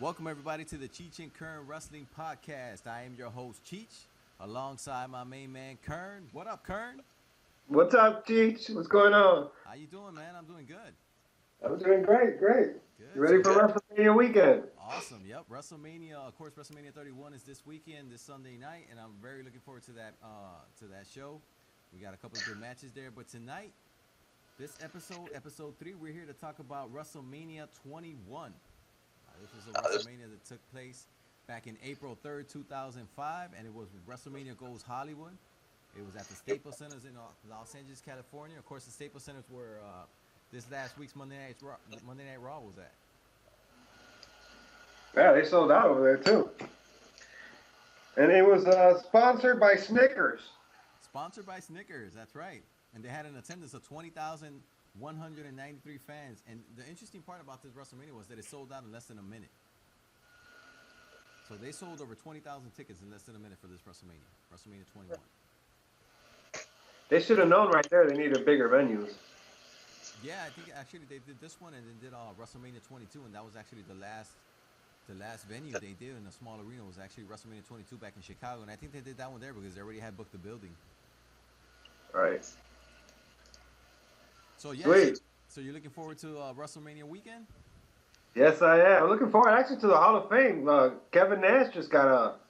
Welcome everybody to the Cheech and Kern Wrestling Podcast. I am your host Cheech, alongside my main man Kern. What up, Kern? What's up, Cheech? What's going on? How you doing, man? I'm doing good. I'm doing great, great. You Good. ready for WrestleMania weekend? Awesome. Yep. WrestleMania. Of course, WrestleMania 31 is this weekend, this Sunday night, and I'm very looking forward to that show. We got a couple of good matches there, but tonight, this episode 3, we're here to talk about WrestleMania 21. This was a WrestleMania that took place back in April 3rd, 2005, and it was WrestleMania Goes Hollywood. It was at the Staples Centers in Los Angeles, California. Of course, the Staples Centers were this last week's Monday Night Raw was at. Yeah, they sold out over there too. And it was sponsored by Snickers. Sponsored by Snickers, that's right. And they had an attendance of 20,193 fans. And the interesting part about this WrestleMania was that it sold out in less than a minute. So they sold over 20,000 tickets in less than a minute for this WrestleMania 21. They should have known right there they needed bigger venues. Yeah, I think actually they did this one and then did WrestleMania 22, and that was actually the last venue they did in a small arena was actually WrestleMania 22 back in Chicago, and I think they did that one there because they already had booked the building. Right. So yeah, Sweet. so you're looking forward to WrestleMania weekend? Yes, I am. I'm looking forward actually to the Hall of Fame. Kevin Nash just got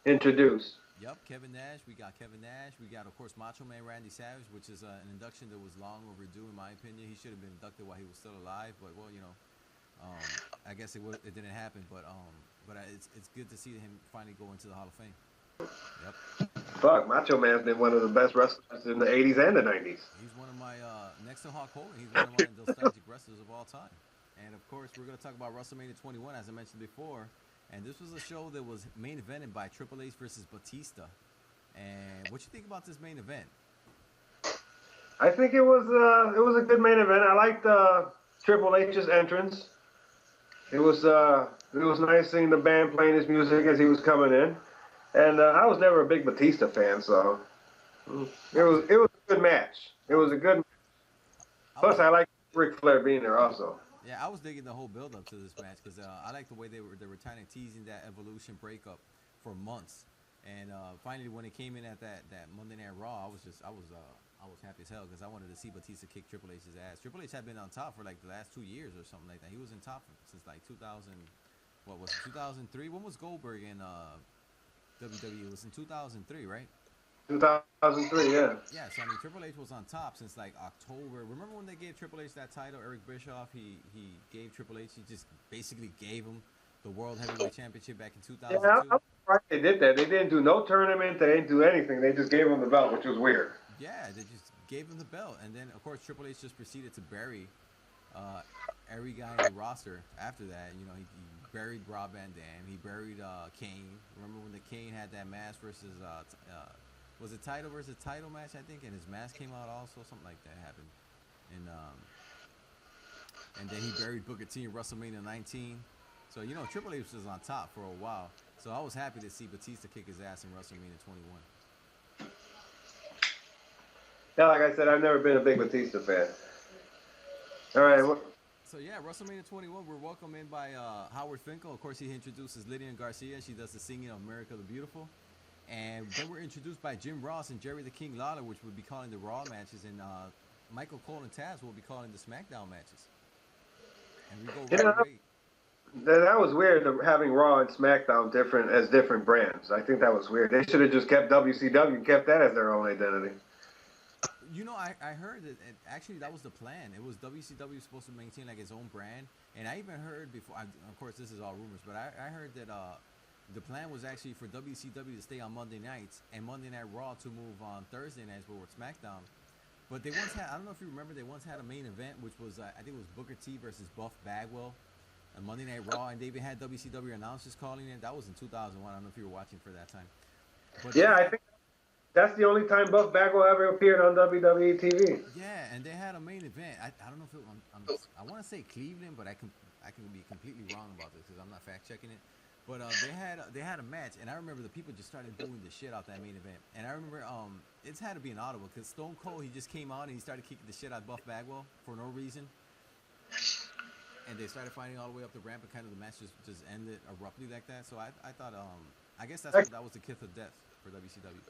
introduced. Yep, Kevin Nash. We got Kevin Nash. We got, of course, Macho Man Randy Savage, which is an induction that was long overdue, in my opinion. He should have been inducted while he was still alive, but well, I guess it didn't happen. But it's good to see him finally go into the Hall of Fame. Yep. Fuck, Macho Man's been one of the best wrestlers in the 80s and the 90s. He's one of my next to Hulk Hogan. He's one of my nostalgic wrestlers of all time. And of course, we're going to talk about WrestleMania 21, as I mentioned before. And this was a show that was main evented by Triple H versus Batista. And what you think about this main event? I think it was a good main event. I liked Triple H's entrance. It was nice seeing the band playing his music as he was coming in. And I was never a big Batista fan, so it was a good match. It was a good match. Plus, I like Ric Flair being there also. Yeah, I was digging the whole build-up to this match because I like the way they were kind of teasing that Evolution breakup for months, and finally when it came in at that Monday Night Raw, I was happy as hell because I wanted to see Batista kick Triple H's ass. Triple H had been on top for like the last 2 years or something like that. He was in top since like 2000. What was it, 2003? When was Goldberg in WWE? It was in 2003, right? 2003, yeah. Yeah, so I mean, Triple H was on top since like October. Remember when they gave Triple H that title, Eric Bischoff? He gave Triple H, he just basically gave him the World Heavyweight Championship back in 2002. Yeah, I'm surprised they did that. They didn't do no tournament. They didn't do anything. They just gave him the belt, which was weird. Yeah, they just gave him the belt. And then, of course, Triple H just proceeded to bury every guy in the roster after that. You know, he buried Rob Van Dam. He buried Kane. Remember when the Kane had that match versus... was it title versus title match, I think, and his mask came out also, something like that happened, and then he buried Booker T in WrestleMania 19. So Triple H was on top for a while. So I was happy to see Batista kick his ass in WrestleMania 21. Yeah, like I said, I've never been a big Batista fan. All right. So yeah, WrestleMania 21, we're welcomed in by Howard Finkel. Of course, he introduces Lillian Garcia. She does the singing of America the Beautiful. And then we're introduced by Jim Ross and Jerry the King Lawler, which will be calling the Raw matches, and Michael Cole and Taz will be calling the SmackDown matches. And we go right away. That was weird, having Raw and SmackDown different brands. I think that was weird. They should have just kept WCW and kept that as their own identity. I heard that actually that was the plan. It was WCW supposed to maintain like its own brand, and I even heard before. Of course, this is all rumors, but I heard that. The plan was actually for WCW to stay on Monday nights and Monday Night Raw to move on Thursday nights with SmackDown. But they once had, I don't know if you remember, they once had a main event, which was, I think it was Booker T versus Buff Bagwell on Monday Night Raw, and they even had WCW announcers calling it. That was in 2001. I don't know if you were watching for that time. But yeah, I think that's the only time Buff Bagwell ever appeared on WWE TV. Yeah, and they had a main event. I don't know if it, I want to say Cleveland, but I can be completely wrong about this because I'm not fact checking it. But they had a match, and I remember the people just started booing the shit out that main event. And I remember it's had to be an audible because Stone Cold, he just came out and he started kicking the shit out of Buff Bagwell for no reason. and they started fighting all the way up the ramp, and kind of the match just ended abruptly like that. So I thought I guess that was the kiss of death for WCW.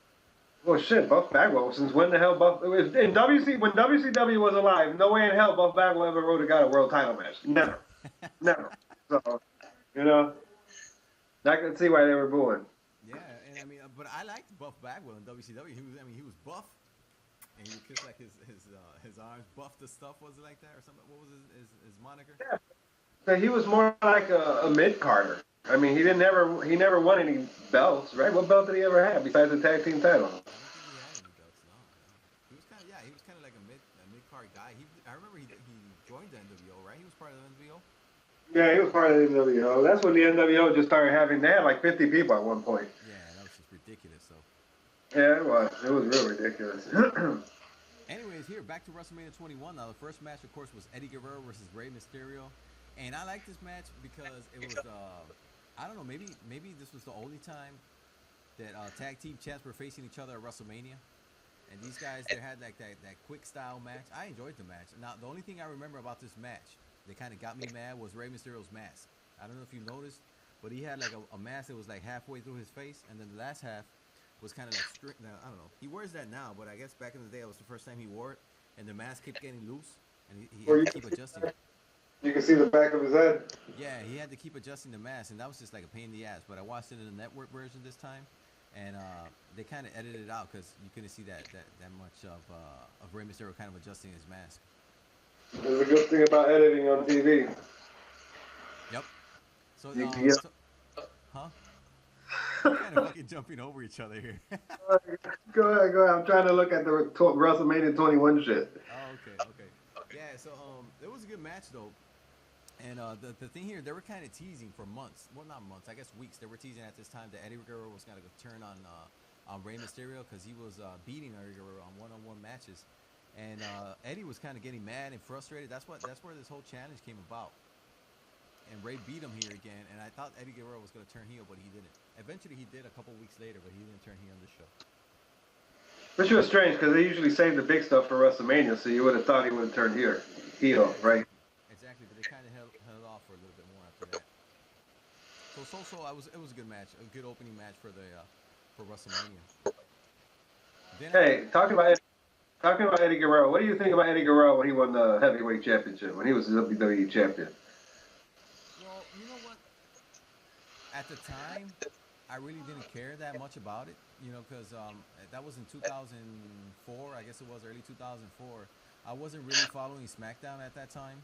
Well, shit, Buff Bagwell. Since when the hell Buff? In when WCW was alive, no way in hell Buff Bagwell ever would have got a world title match. Never, never. So, you know, I can see why they were booing. Yeah, and I mean, but I liked Buff Bagwell in WCW. He was buff, and he would kiss like his arms, buff the stuff. Was it like that or something? What was his moniker? Yeah. So he was more like a mid Carter. I mean, he never won any belts, right? What belt did he ever have besides the tag team title? I don't think he had any belts. No. He was kind of like a mid card guy. I remember he joined the NWO, right? He was part of the NWO. Yeah, he was part of the NWO. That's when the NWO just started they had like 50 people at one point. Yeah, that was just ridiculous. So. Yeah, it was. It was real ridiculous. Anyways, here back to WrestleMania 21. Now the first match, of course, was Eddie Guerrero versus Rey Mysterio, and I like this match because it was I don't know, maybe this was the only time that tag team champs were facing each other at WrestleMania. And these guys, they had like that quick style match. I enjoyed the match. Now, the only thing I remember about this match that kind of got me mad was Rey Mysterio's mask. I don't know if you noticed, but he had like a mask that was like halfway through his face, and then the last half was kind of like strict. Now, I don't know. He wears that now, but I guess back in the day, it was the first time he wore it, and the mask kept getting loose, and he had to keep adjusting it. You can see the back of his head. Yeah, he had to keep adjusting the mask, and that was just like a pain in the ass. But I watched it in the network version this time, and they kind of edited it out because you couldn't see that much of Rey Mysterio kind of adjusting his mask. There's a good thing about editing on TV. Yep. So, yeah. huh? We're kind of fucking jumping over each other here. Go ahead. I'm trying to look at the WrestleMania 21 shit. Oh, okay. Yeah, so it was a good match though. And the thing here, they were kind of teasing for months. Well, not months, I guess weeks. They were teasing at this time that Eddie Guerrero was going to turn on Rey Mysterio because he was beating Eddie Guerrero on one-on-one matches. And Eddie was kind of getting mad and frustrated. That's where this whole challenge came about. And Rey beat him here again. And I thought Eddie Guerrero was going to turn heel, but he didn't. Eventually, he did a couple weeks later, but he didn't turn heel on this show. Which was strange because they usually save the big stuff for WrestleMania, so you would have thought he would have turned heel, right? Exactly, but they kind of held off for a little bit more after that. So it was a good match, a good opening match for WrestleMania. Hey, talking about Eddie Guerrero, what do you think about Eddie Guerrero when he won the heavyweight championship, when he was the WWE champion? Well, you know what? At the time, I really didn't care that much about it, because that was in 2004. I guess it was early 2004. I wasn't really following SmackDown at that time.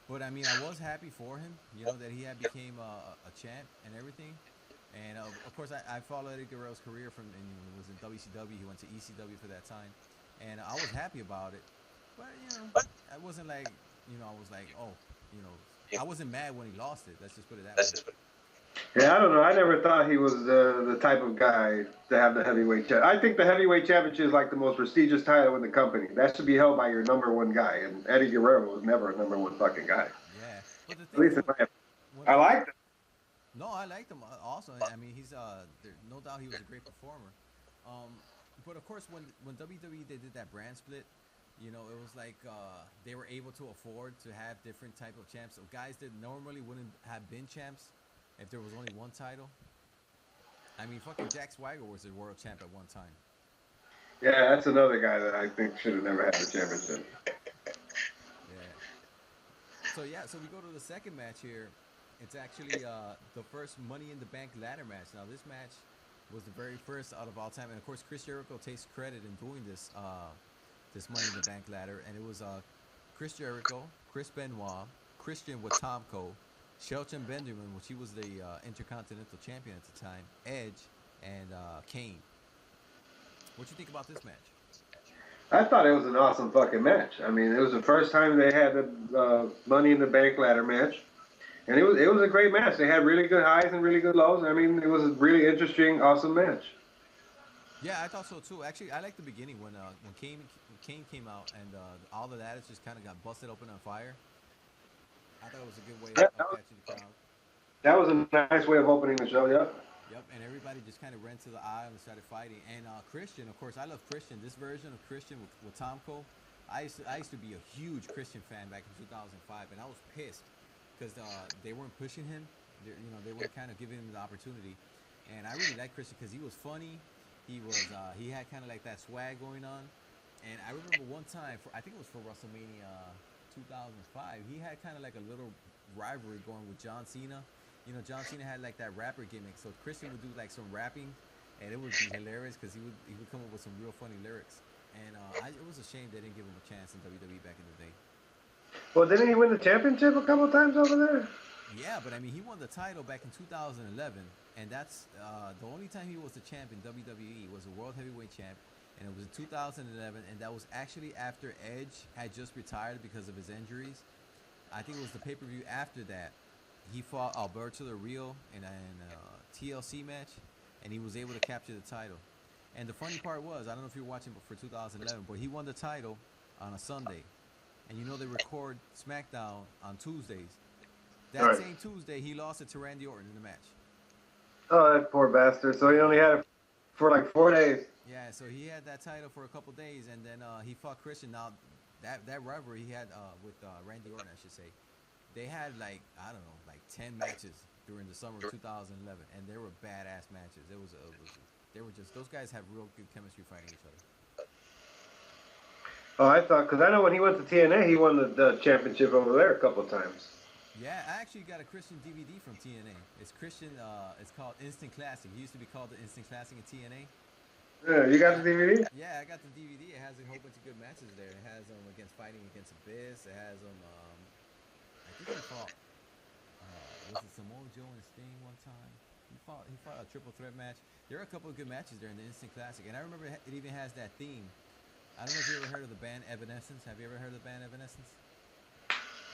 But, I mean, I was happy for him, that he had became a champ and everything. And, of course, I followed Eddie Guerrero's career he was in WCW. He went to ECW for that time. And I was happy about it. But, I wasn't like, I was like, I wasn't mad when he lost it. Let's just put it that way. Yeah, I don't know. I never thought he was the type of guy to have the heavyweight championship. I think the heavyweight championship is like the most prestigious title in the company. That should be held by your number one guy. And Eddie Guerrero was never a number one fucking guy. Yeah. But the thing At least in my opinion. I liked him. No, I liked him also. I mean, he's no doubt he was a great performer. But of course, when WWE they did that brand split, it was like they were able to afford to have different type of champs. So guys that normally wouldn't have been champs if there was only one title. I mean, fucking Jack Swagger was a world champ at one time. Yeah, that's another guy that I think should have never had the championship. Yeah. So we go to the second match here. It's actually the first Money in the Bank ladder match. Now, this match was the very first out of all time. And, of course, Chris Jericho takes credit in doing this Money in the Bank ladder. And it was Chris Jericho, Chris Benoit, Christian Watomko, Shelton Benjamin, which he was the Intercontinental Champion at the time, Edge, and Kane. What you think about this match? I thought it was an awesome fucking match. I mean, it was the first time they had the Money in the Bank ladder match. And it was a great match. They had really good highs and really good lows. I mean, it was a really interesting, awesome match. Yeah, I thought so too. Actually, I liked the beginning when Kane came out and all the ladders just kind of got busted open on fire. I thought it was a good way of catching the crowd. That was a nice way of opening the show, yeah. Yep, and everybody just kind of ran to the aisle and started fighting. And Christian, of course, I love Christian. This version of Christian with Tomko, I used to be a huge Christian fan back in 2005, and I was pissed because they weren't pushing him. They weren't kind of giving him the opportunity. And I really liked Christian because he was funny. He had kind of like that swag going on. And I remember one time, I think it was for WrestleMania 2005, he had kind of like a little rivalry going with John Cena. John Cena had like that rapper gimmick, so Christian would do like some rapping, and it would be hilarious because he would come up with some real funny lyrics. And it was a shame they didn't give him a chance in WWE back in the day. Well, didn't he win the championship a couple times over there? Yeah, but I mean, he won the title back in 2011, and that's the only time he was the champ in WWE was a World Heavyweight Champ, and it was in 2011, and that was actually after Edge had just retired because of his injuries. I think it was the pay-per-view after that. He fought Alberto Del Rio in a TLC match, and he was able to capture the title. And the funny part was, I don't know if you were watching for 2011, but he won the title on a Sunday. And they record Smackdown on Tuesdays. That same Tuesday, he lost it to Randy Orton in the match. Oh, that poor bastard. So he only had it for like 4 days. Yeah, so he had that title for a couple days, and then he fought Christian. Now, that rivalry he had with Randy Orton, I should say, they had like, I don't know, like 10 matches during the summer of 2011, and they were badass matches. They were just, those guys have real good chemistry fighting each other. Oh, I thought, because I know when he went to TNA, he won the championship over there a couple of times. Yeah, I actually got a Christian DVD from TNA. It's Christian, it's called Instant Classic. It used to be called the Instant Classic in TNA. Yeah, you got the DVD? Yeah, I got the DVD. It has a whole bunch of good matches there. It has them fighting against Abyss. It has them, I think he fought, was it Samoa Joe and Sting one time? He fought a triple threat match. There are a couple of good matches there in the Instant Classic. And I remember it even has that theme. I don't know if you ever heard of the band Evanescence. Have you ever heard of the band Evanescence?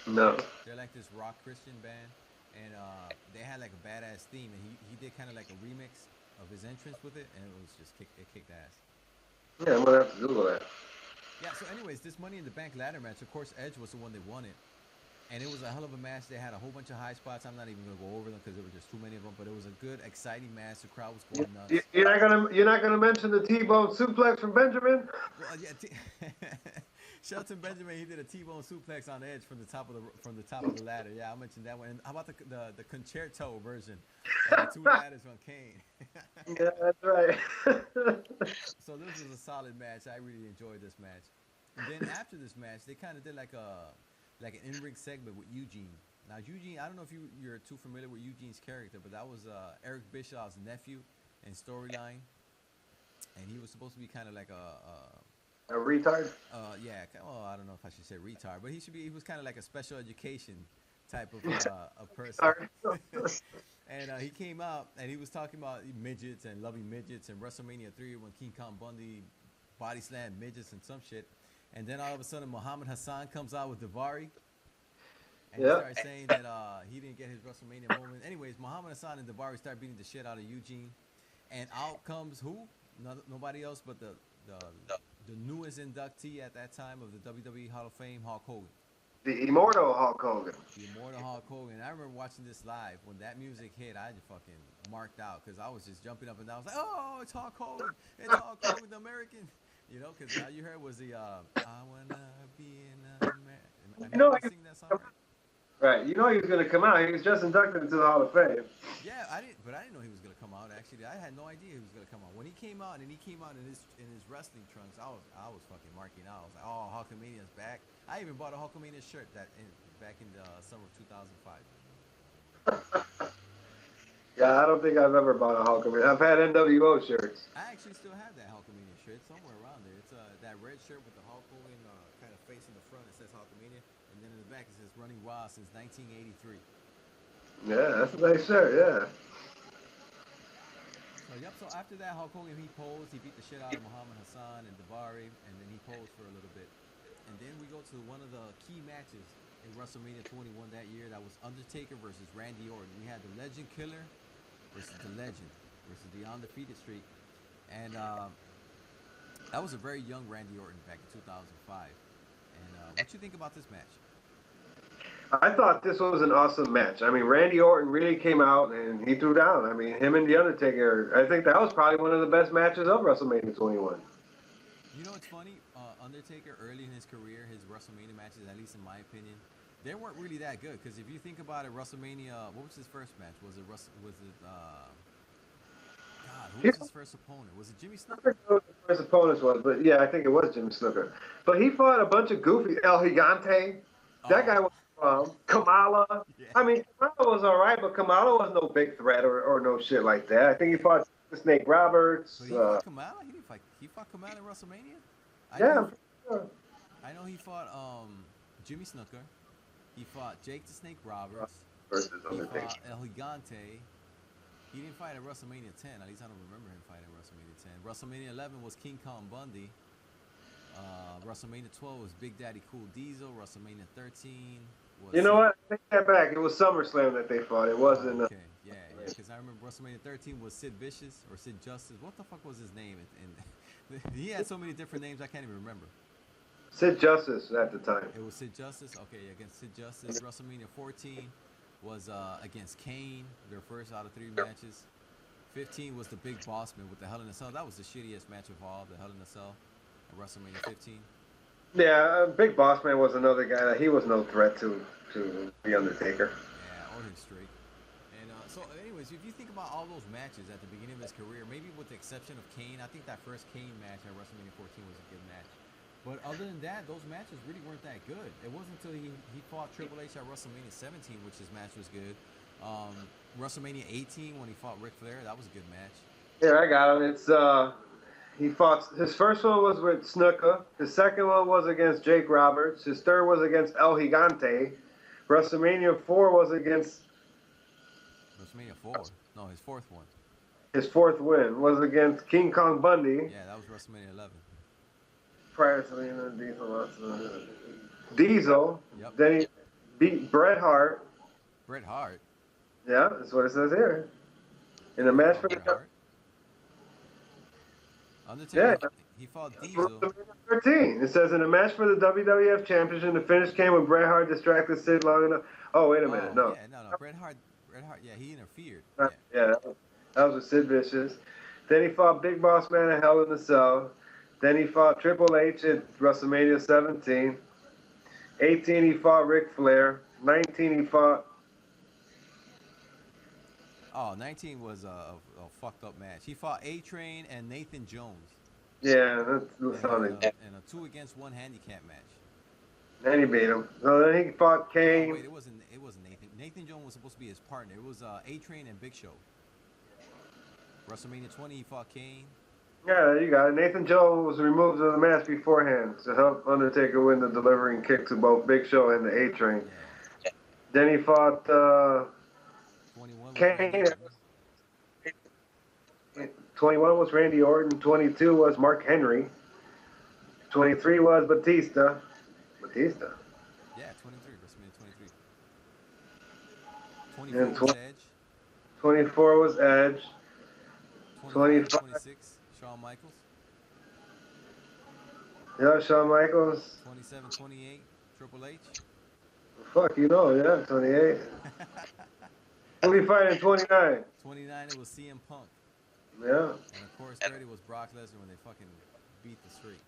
No. They're like this rock Christian band, and they had like a badass theme, and he did kind of like a remix of his entrance with it, and it was just it kicked ass. Yeah, I'm gonna have to Google that. Yeah. So, anyways, this Money in the Bank ladder match. Of course, Edge was the one that won it, and it was a hell of a match. They had a whole bunch of high spots. I'm not even gonna go over them because there were just too many of them. But it was a good, exciting match. The crowd was going nuts. You're not gonna mention the T-bone suplex from Benjamin? Well, yeah. Shelton Benjamin, he did a T-bone suplex on Edge from the top of the ladder. Yeah, I mentioned that one. And how about the concerto version of the two ladders from Kane? Yeah, that's right. So this was a solid match. I really enjoyed this match. And then after this match, they kind of did like an in-ring segment with Eugene. Now Eugene, I don't know if you're too familiar with Eugene's character, but that was Eric Bischoff's nephew in storyline, and he was supposed to be kind of like a retard? Yeah. Well, I don't know if I should say retard, but he was kind of like a special education type of a person. And he came out and he was talking about midgets and loving midgets and WrestleMania 3 when King Kong Bundy body slammed midgets and some shit. And then all of a sudden Muhammad Hassan comes out with Daivari. And he starts saying that he didn't get his WrestleMania moment. Anyways, Muhammad Hassan and Daivari start beating the shit out of Eugene. And out comes who? Nobody else but the newest inductee at that time of the WWE Hall of Fame, Hulk Hogan. The immortal Hulk Hogan. The immortal Hulk Hogan. I remember watching this live. When that music hit, I just fucking marked out because I was just jumping up and down. I was like, oh, it's Hulk Hogan. It's Hulk Hogan, the American. Because all you heard was the, I wanna be an American. I sing that song right? Right, he was going to come out. He was just inducted into the Hall of Fame. Yeah, I didn't know he was going to come out. Actually, I had no idea he was going to come out. When he came out, and he came out in his wrestling trunks, I was fucking marking out. I was like, oh, Hulkamania's back. I even bought a Hulkamania shirt back in the summer of 2005. Yeah, I don't think I've ever bought a Hulkamania. I've had NWO shirts. I actually still have that Hulkamania shirt somewhere around there. It's that red shirt with the Hulk Hogan kind of face in the front. It says Hulkamania. And then in the back it says Running Wild since 1983. Yeah, that's a nice shirt, yeah. So after that, Hulk Hogan, he posed. He beat the shit out of Muhammad Hassan and Daivari, and then he posed for a little bit. And then we go to one of the key matches in WrestleMania 21 that year. That was Undertaker versus Randy Orton. We had the Legend Killer versus the Legend versus the Undefeated Streak. And that was a very young Randy Orton back in 2005. And what you think about this match? I thought this was an awesome match. I mean, Randy Orton really came out and he threw down. I mean, him and The Undertaker, I think that was probably one of the best matches of WrestleMania 21. You know, it's funny. Undertaker, early in his career, his WrestleMania matches, at least in my opinion, they weren't really that good because if you think about it, WrestleMania, what was his first match? Was it God, who was his first opponent? Was it Jimmy I Snuka? forget who the first opponents was, but yeah, I think it was Jimmy Snooker. But he fought a bunch of goofy El Gigante. That guy Oh, was Kamala. yeah. I mean, Kamala was all right, but Kamala was no big threat or no shit like that. I think he fought Snake Roberts. But he fought Kamala. He didn't fight. He fought Kamala in WrestleMania. I know. Yeah, He, I'm sure. I know he fought Jimmy Snooker. He fought Jake the Snake Roberts. Versus He Undertaker. fought El Gigante. He didn't fight at WrestleMania 10. At least I don't remember him fighting at WrestleMania 10. WrestleMania 11 was King Kong Bundy. WrestleMania 12 was Big Daddy Cool Diesel. WrestleMania 13 was. You know what? I take that back. It was SummerSlam that they fought. It wasn't. Okay, yeah, because I remember WrestleMania 13 was Sid Vicious or Sid Justice. What the fuck was his name? And he had so many different names I can't even remember. Sid Justice at the time. It was Sid Justice. Okay, against Sid Justice. WrestleMania 14 was against Kane. Their first out of 3 matches. 15 was the Big Bossman with the Hell in a Cell. That was the shittiest match of all, the Hell in a Cell at WrestleMania 15. Yeah, Big Boss Man was another guy that he was no threat to the Undertaker. Yeah, or his streak. And so, anyways, if you think about all those matches at the beginning of his career, maybe with the exception of Kane, I think that first Kane match at WrestleMania 14 was a good match. But other than that, those matches really weren't that good. It wasn't until he fought Triple H at WrestleMania 17, which his match was good. WrestleMania 18 when he fought Ric Flair, that was a good match. Yeah, I got him. It's he fought. His first one was with Snuka. His second one was against Jake Roberts. His third was against El Gigante. WrestleMania 4 was against. WrestleMania 4. No, his fourth one. His fourth win was against King Kong Bundy. Yeah, that was WrestleMania 11. Prior to Diesel. Yep. Then he beat Bret Hart. Bret Hart. Yeah, that's what it says here. In a match for Bret the Hart. Undertaker. Yeah. He fought Diesel. 13. It says in a match for the WWF Championship, the finish came when Bret Hart distracted Sid long enough. Oh, wait a minute. No. Yeah, no. Bret Hart. Yeah, he interfered. Yeah, that was with Sid Vicious. Then he fought Big Boss Man at Hell in a Cell. Then he fought Triple H at WrestleMania 17. 18, he fought Ric Flair. 19, he fought. Oh, 19 was a fucked up match. He fought A-Train and Nathan Jones. Yeah, that's funny. And a 2-against-1 handicap match. Then he beat him. So then he fought Kane. Oh, wait, it wasn't Nathan. Nathan Jones was supposed to be his partner. It was A-Train and Big Show. WrestleMania 20, he fought Kane. Yeah, there you go. Nathan Jones was removed from the match beforehand to help Undertaker win the delivering kick to both Big Show and the A-Train. Yeah. Then he fought 21 Kane. 21 was Randy Orton. 22 was Mark Henry. 23 was Batista. Yeah, 23. WrestleMania 23. 24 was Edge. 24 was Edge. 25, 26, Shawn Michaels. Yeah, Shawn Michaels. 27, 28, Triple H. Fuck, you know, yeah, 28. Who he fighting 29? 29, it was CM Punk. Yeah. And of course, 30 was Brock Lesnar when they fucking beat the streak.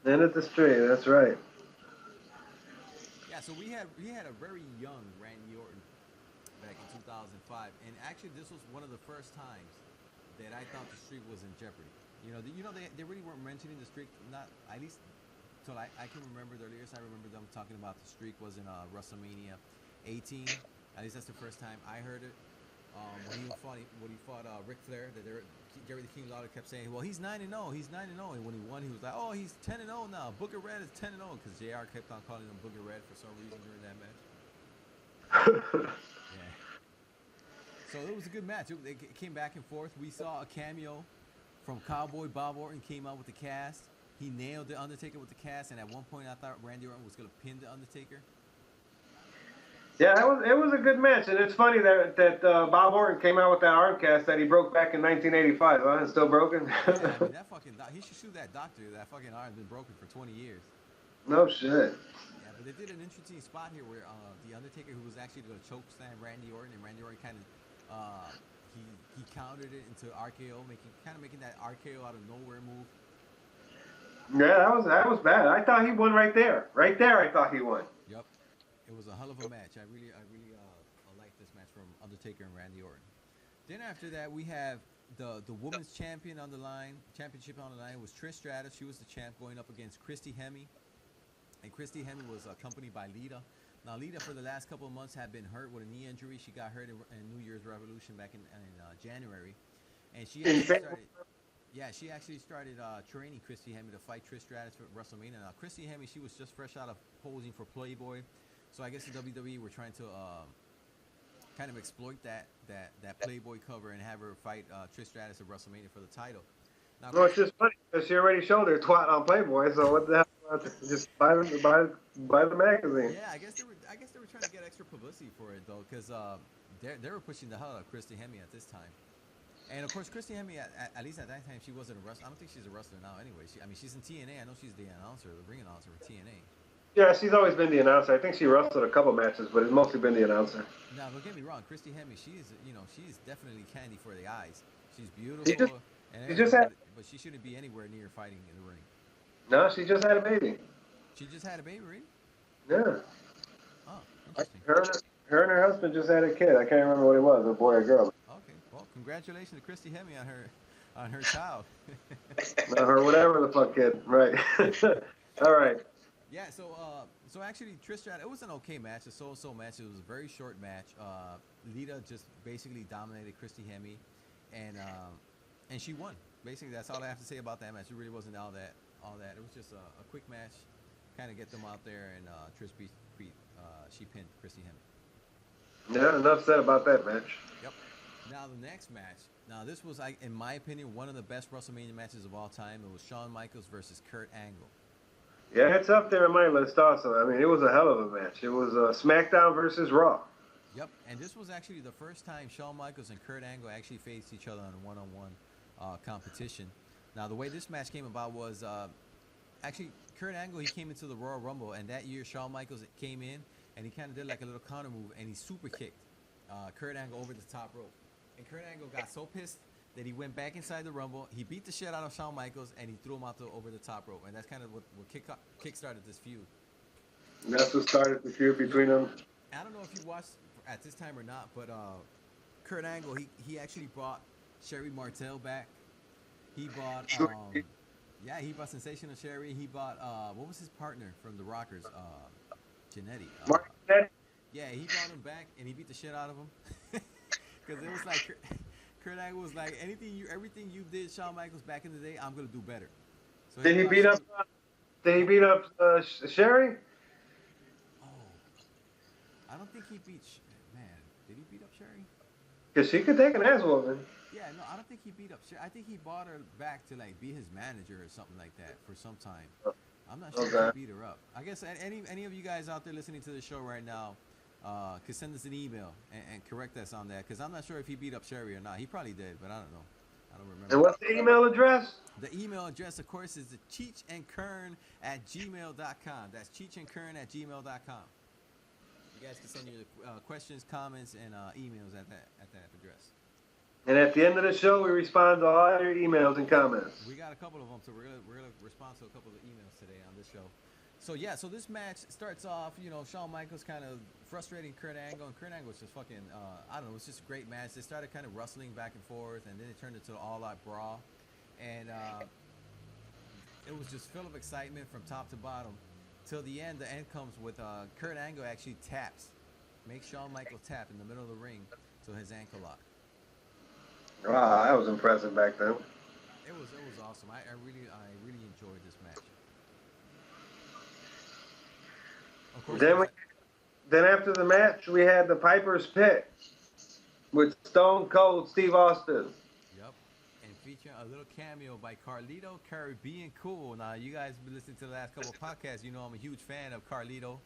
End of the street, that's right. Yeah, so we had a very young Randy Orton back in 2005, and actually this was one of the first times that I thought the streak was in jeopardy. They really weren't mentioning the streak, not at least till I can remember the earliest I remember them talking about the streak was in WrestleMania 18. At least that's the first time I heard it. When he fought Ric Flair, Jerry the King Lawler kept saying, "Well, he's 9-0, he's 9-0," and when he won, he was like, "Oh, he's 10-0 now. Booker Red is 10-0," because JR kept on calling him Booker Red for some reason during that match. Yeah. So it was a good match. It came back and forth. We saw a cameo from Cowboy Bob Orton came out with the cast. He nailed the Undertaker with the cast, and at one point I thought Randy Orton was going to pin the Undertaker. Yeah, it was a good match, and it's funny that Bob Orton came out with that arm cast that he broke back in 1985. Huh? It's still broken. Yeah, I mean, that fucking he should sue that doctor. That fucking arm's been broken for 20 years. No shit. Yeah, but they did an interesting spot here where the Undertaker, who was actually going to choke slam Randy Orton, and Randy Orton kind of he countered it into RKO, making that RKO out of nowhere move. Yeah, that was bad. I thought he won right there. Right there, I thought he won. Yep. It was a hell of a match. I really like this match from Undertaker and Randy Orton. Then after that, we have the women's champion on the line, championship on the line was Trish Stratus. She was the champ going up against Christy Hemme, and Christy Hemme was accompanied by Lita. Now Lita for the last couple of months had been hurt with a knee injury. She got hurt in New Year's Revolution back in January, and she actually started training Christy Hemme to fight Trish Stratus for WrestleMania. Now Christy Hemme, she was just fresh out of posing for Playboy, so I guess the WWE were trying to kind of exploit that Playboy cover and have her fight Trish Stratus at WrestleMania for the title. Now, well, it's just funny because she already showed her twat on Playboy, so what the hell? Just buy the magazine. Yeah, I guess they were trying to get extra publicity for it though, because they were pushing the hell out of Christy Hemme at this time. And of course, Christy Hemme, at least at that time, she wasn't a wrestler. I don't think she's a wrestler now. Anyway, she's in TNA. I know she's the announcer, the ring announcer for TNA. Yeah, she's always been the announcer. I think she wrestled a couple matches, but it's mostly been the announcer. Now, don't get me wrong, Christy Hemme, she's definitely candy for the eyes. She's beautiful, but she shouldn't be anywhere near fighting in the ring. No, she just had a baby. She just had a baby, right? Yeah. Oh, interesting. Her and her husband just had a kid. I can't remember what it was, a boy or girl. Okay. Well, congratulations to Christy Hemme on her child. Or whatever the fuck kid. Right. All right. Yeah. So actually, Trish Stratus, it was an okay match, a so-so match. It was a very short match. Lita just basically dominated Christy Hemme, and she won. Basically, that's all I have to say about that match. It really wasn't all that. It was just a quick match, kind of get them out there, and Trish she pinned Christy Hemme. Yeah, enough said about that match. Yep. Now the next match. Now this was, in my opinion, one of the best WrestleMania matches of all time. It was Shawn Michaels versus Kurt Angle. Yeah, it's up there on my list also. I mean, it was a hell of a match. It was Smackdown versus Raw. Yep, and this was actually the first time Shawn Michaels and Kurt Angle actually faced each other in a one-on-one competition. Now, the way this match came about was actually Kurt Angle, he came into the Royal Rumble, and that year Shawn Michaels came in, and he kind of did like a little counter move, and he super kicked Kurt Angle over the top rope. And Kurt Angle got so pissed that he went back inside the Rumble. He beat the shit out of Shawn Michaels, and he threw him out over the top rope. And that's kind of what kick-started this feud. And that's what started the feud between them. I don't know if you watched at this time or not, but Kurt Angle, he actually brought Sherry Martel back. He bought, he bought Sensational Sherry. He bought, what was his partner from the Rockers? Jannetty. Mark Jannetty? Yeah, he brought him back, and he beat the shit out of him. Because it was like, Kurt Angle was like, everything you did, Shawn Michaels, back in the day, I'm going to do better. So Did he beat up Sherry? Oh. I don't think he beat, did he beat up Sherry? Because she could take an ass whooping. Yeah, no, I don't think he beat up Sherry. I think he brought her back to like be his manager or something like that for some time. I'm not sure if he beat her up. I guess any of you guys out there listening to the show right now could send us an email and correct us on that, because I'm not sure if he beat up Sherry or not. He probably did, but I don't know. I don't remember. And what's the email address? The email address, of course, is the cheechandkern@gmail.com. That's cheechandkern@gmail.com. You guys can send your questions, comments, and emails at that address. And at the end of the show, we respond to all your emails and comments. We got a couple of them, so we're gonna respond to a couple of emails today on this show. So yeah, so this match starts off, Shawn Michaels kind of frustrating Kurt Angle, and Kurt Angle was just fucking, I don't know, it was just a great match. They started kind of wrestling back and forth, and then it turned into an all-out brawl, and it was just full of excitement from top to bottom. Till the end comes with Kurt Angle actually makes Shawn Michaels tap in the middle of the ring to his ankle lock. Wow, that was impressive back then. It was awesome. I really enjoyed this match. Of course, then after the match, we had the Piper's Pit with Stone Cold Steve Austin. Yep, and featuring a little cameo by Carlito, Caribbean Cool. Now, you guys have been listening to the last couple of podcasts. You know I'm a huge fan of Carlito,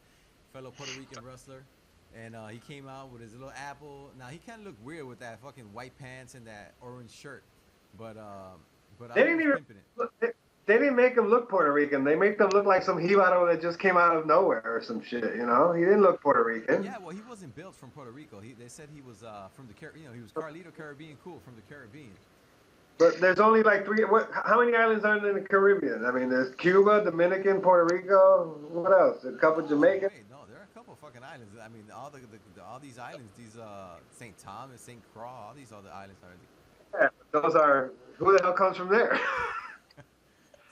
fellow Puerto Rican wrestler. And he came out with his little apple. Now, he kind of looked weird with that fucking white pants and that orange shirt. But they didn't make him look Puerto Rican. They make them look like some Jibaro that just came out of nowhere or some shit, He didn't look Puerto Rican. Yeah, well, he wasn't built from Puerto Rico. They said he was from the Caribbean. He was Carlito Caribbean Cool from the Caribbean. But there's only like three. How many islands are in the Caribbean? I mean, there's Cuba, Dominican, Puerto Rico. What else? A couple Jamaican. Wait, no, there are a couple of fucking islands. I mean, all these islands, these St. Thomas, St. Croix, all these other islands are. Yeah, those are. Who the hell comes from there?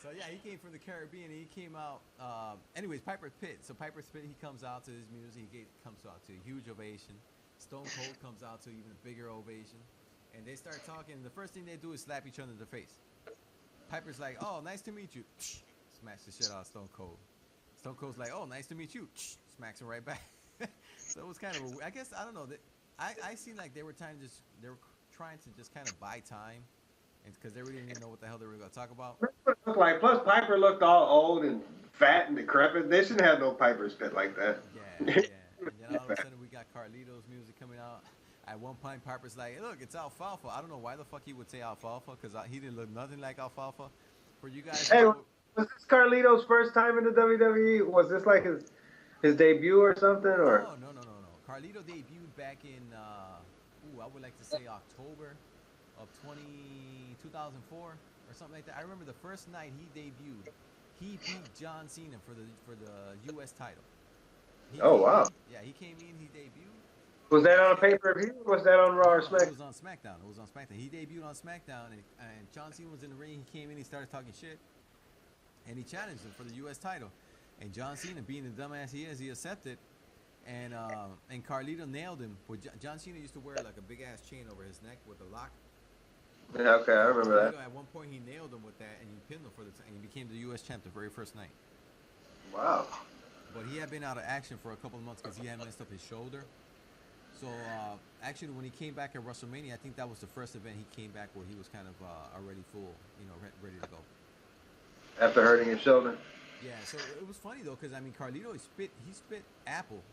So yeah, he came from the Caribbean. And he came out. Anyways, Piper's Pit. So Piper's Pit, he comes out to his music. He comes out to a huge ovation. Stone Cold comes out to even a bigger ovation, and they start talking. And the first thing they do is slap each other in the face. Piper's like, "Oh, nice to meet you." Smash the shit out of Stone Cold. Stone Cold's like, "Oh, nice to meet you." Smacks him right back. So it was kind of, I guess, I don't know. I seen like they were trying to just kind of buy time, and because they really didn't even know what the hell they were going to talk about. Plus Piper looked all old and fat and decrepit. They shouldn't have no Piper's Pit like that. Yeah. And then all of a sudden we got Carlito's music coming out. At one point, Piper's like, "Hey, look, it's Alfalfa." I don't know why the fuck he would say Alfalfa, because he didn't look nothing like Alfalfa. For you guys, hey, was this Carlito's first time in the WWE? Was this like his debut or something? Or no. Carlito debuted back in, I would like to say October of 2004 or something like that. I remember the first night he debuted, he beat John Cena for the U.S. title. Wow. He came in, he debuted. Was that on a pay-per-view or was that on Raw or SmackDown? It was on SmackDown. He debuted on SmackDown, and John Cena was in the ring. He came in, he started talking shit, and he challenged him for the U.S. title. And John Cena, being the dumbass he is, he accepted. And Carlito nailed him. John Cena used to wear like a big-ass chain over his neck with a lock. Yeah, okay, I remember that. At one point, he nailed him with that, and he pinned him and he became the U.S. champ the very first night. Wow. But he had been out of action for a couple of months because he had messed up his shoulder. So, actually, when he came back at WrestleMania, I think that was the first event he came back where he was kind of already full, ready to go. After hurting his shoulder? Yeah, so it was funny, though, because, I mean, Carlito, he spit apple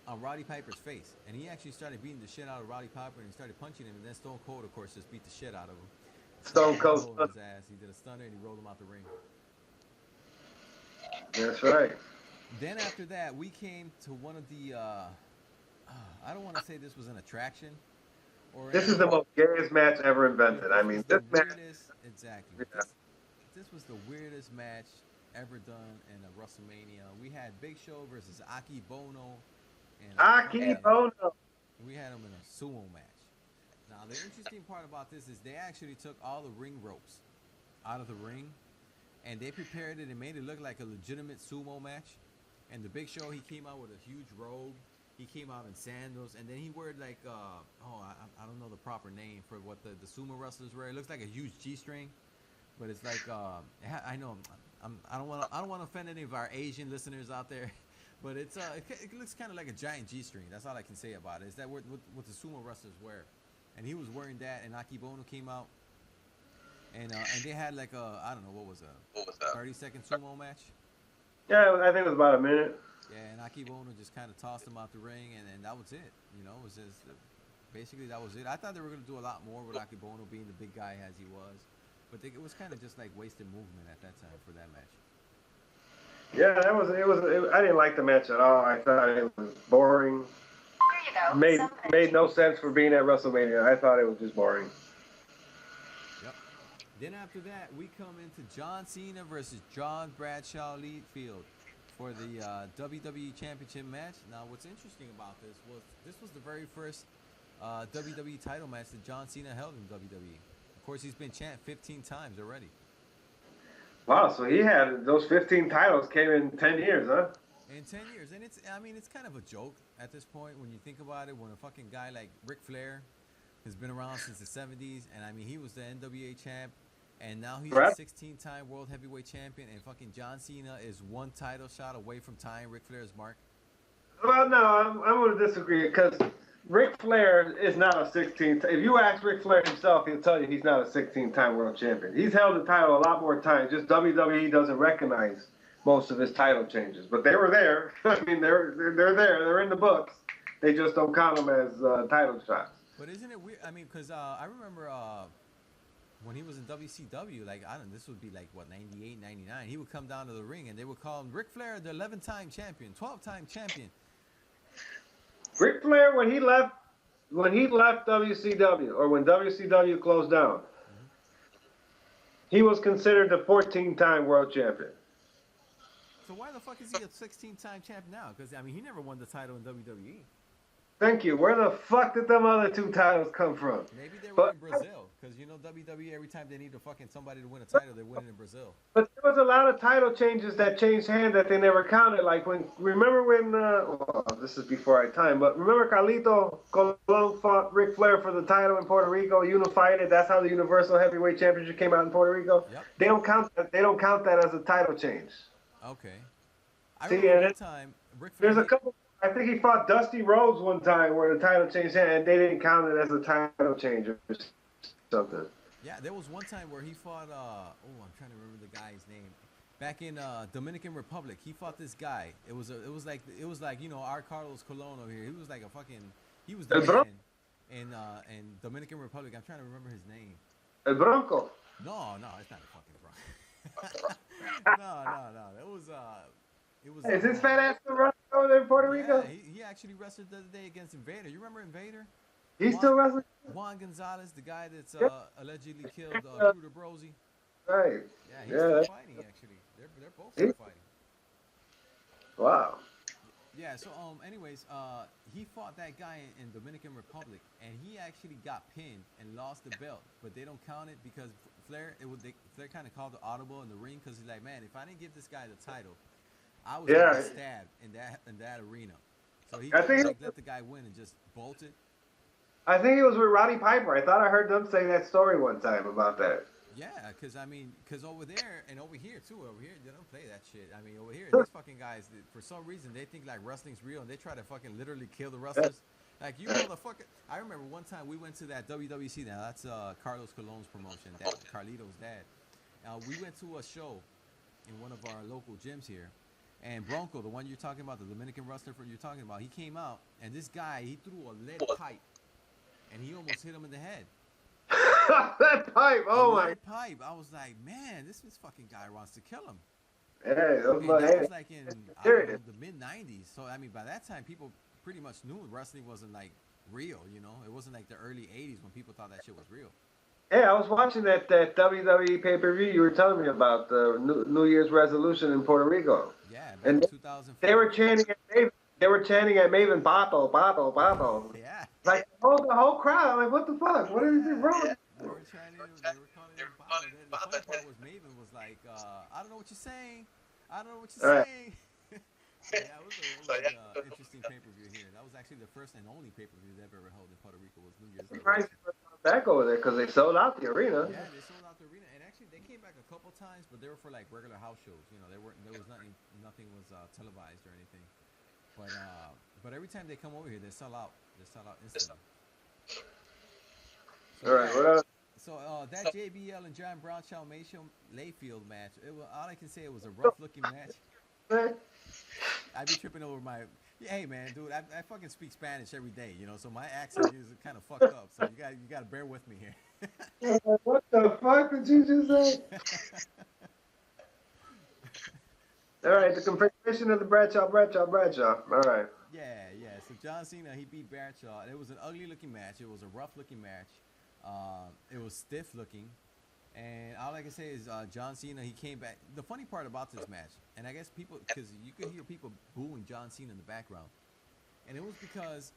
on Roddy Piper's face. And he actually started beating the shit out of Roddy Piper, and he started punching him. And then Stone Cold, of course, just beat the shit out of him. Stone Cold. His ass. He did a stunner, and he rolled him out the ring. That's right. Then after that, we came to one of the, I don't want to say this was an attraction. This is the most gayest match ever invented. I mean, this match. Exactly. Yeah. This was the weirdest match ever done in a WrestleMania. We had Big Show versus Akebono. Akebono. We had him in a sumo match. Now, the interesting part about this is they actually took all the ring ropes out of the ring, and they prepared it and made it look like a legitimate sumo match. And the Big Show, he came out with a huge robe. He came out in sandals, and then he wore like, I don't know the proper name for what the sumo wrestlers wear. It looks like a huge G-string, but it's like, I know, I don't want to offend any of our Asian listeners out there, but it looks kind of like a giant G-string. That's all I can say about it. Is that what the sumo wrestlers wear? And he was wearing that, and Akebono came out, and they had like I don't know, what was a 30-second sumo match? Yeah, I think it was about a minute. Yeah, and Akebono just kind of tossed him out the ring, and that was it. You know, it was just basically that was it. I thought they were going to do a lot more with Akebono being the big guy as he was, but it was kind of just like wasted movement at that time for that match. Yeah, I didn't like the match at all. I thought it was boring. There you go. Made no sense for being at WrestleMania. I thought it was just boring. Yep. Then after that, we come into John Cena versus John Bradshaw Leadfield for the WWE Championship match. Now, what's interesting about this was the very first WWE title match that John Cena held in WWE. Of course, he's been champ 15 times already. Wow, so he had those 15 titles came in 10 years, huh? In 10 years, and it's kind of a joke at this point when you think about it. When a fucking guy like Ric Flair has been around since the 70s, and I mean he was the NWA champ, and now he's a 16-time World Heavyweight Champion, and fucking John Cena is one title shot away from tying Ric Flair's mark. Well, no, I'm going to disagree because Ric Flair is not a 16th. If you ask Ric Flair himself, he'll tell you he's not a 16-time world champion. He's held the title a lot more times. Just WWE doesn't recognize most of his title changes. But they were there. I mean, they're there. They're in the books. They just don't count them as title shots. But isn't it weird? I mean, because I remember when he was in WCW, like, I don't know, this would be like, what, 98, 99. He would come down to the ring, and they would call him Ric Flair, the 11-time champion, 12-time champion. Ric Flair, when he left WCW, or when WCW closed down, he was considered the 14-time world champion. So why the fuck is he a 16-time champ now? Because I mean, he never won the title in WWE. Thank you. Where the fuck did them other 2 titles come from? Maybe they were in Brazil, because you know WWE, every time they need somebody to win a title, they win it in Brazil. But there was a lot of title changes that changed hands that they never counted. Like remember when? Well, this is before our time, but remember Carlito Colon fought Ric Flair for the title in Puerto Rico, unified it. That's how the Universal Heavyweight Championship came out in Puerto Rico. Yep. They don't count that. They don't count that as a title change. Okay. I remember one time, Ric Flair. There's a couple. I think he fought Dusty Rhodes one time where the title changed hands, and they didn't count it as a title change or something. Yeah, there was one time where he fought. I'm trying to remember the guy's name. Back in Dominican Republic, he fought this guy. It was like you know our Carlos Colon over here. He was like he was the man in Dominican Republic. I'm trying to remember his name. El Bronco. No, it's not a fucking Bronco. no. It was. Is this fat ass still running over there in Puerto Rico? He actually wrestled the other day against Invader. You remember Invader? He's still wrestling? Juan Gonzalez, the guy that's allegedly killed Bruder Brosey. Right. Yeah, he's still fighting, actually. They're both still fighting. Wow. Yeah, so, anyways, he fought that guy in Dominican Republic, and he actually got pinned and lost the belt, but they don't count it because Flair kind of called the audible in the ring because he's like, man, if I didn't give this guy the title, I was going to stab in that arena. So he let the guy win and just bolted. I think it was with Roddy Piper. I thought I heard them say that story one time about that. Yeah, because over there and over here too, they don't play that shit. I mean, over here, these fucking guys, for some reason, they think like wrestling's real and they try to fucking literally kill the wrestlers. Like, you motherfucker. I remember one time we went to that WWC. Now that's Carlos Colon's promotion, Carlito's dad. We went to a show in one of our local gyms here. And Bronco, the one you're talking about, the Dominican wrestler you're talking about, he came out, and this guy, he threw a lead pipe, and he almost hit him in the head. That pipe, oh my! Pipe. I was like, man, this fucking guy wants to kill him. Hey, that was like in the mid '90s. So I mean, by that time, people pretty much knew wrestling wasn't like real. You know, it wasn't like the early '80s when people thought that shit was real. Yeah, I was watching that WWE pay-per-view you were telling me about, the New Year's resolution in Puerto Rico. Yeah, and 2004. They were chanting at Maven. They were chanting at Maven, Papo, Papo, Papo. Yeah. Like the whole crowd. Like, what the fuck? What is it wrong? They were chanting. They were calling him Papo. The funny part was Maven was like, I don't know what you're saying. I don't know what you're saying. Yeah, it was an interesting pay-per-view here. That was actually the first and only pay-per-view they've ever held in Puerto Rico was New Year's Eve. Back over there because they sold out the arena. Yeah, they sold out the arena, and actually they came back a couple times, but they were for like regular house shows. You know, there was nothing was televised or anything. But every time they come over here, they sell out. They sell out instantly. So, all right, what else? So that JBL and John Bradshaw Layfield match, all I can say, it was a rough-looking match. I be tripping over my. Hey man, dude, I fucking speak Spanish every day, you know, so my accent is kind of fucked up. So you gotta bear with me here. What the fuck did you just say? All right, the configuration of the Bradshaw. All right. Yeah. So John Cena, he beat Bradshaw. It was an ugly-looking match. It was a rough-looking match. It was stiff-looking. And all I can say is John Cena, he came back. The funny part about this match, and I guess people, because you could hear people booing John Cena in the background. And it was because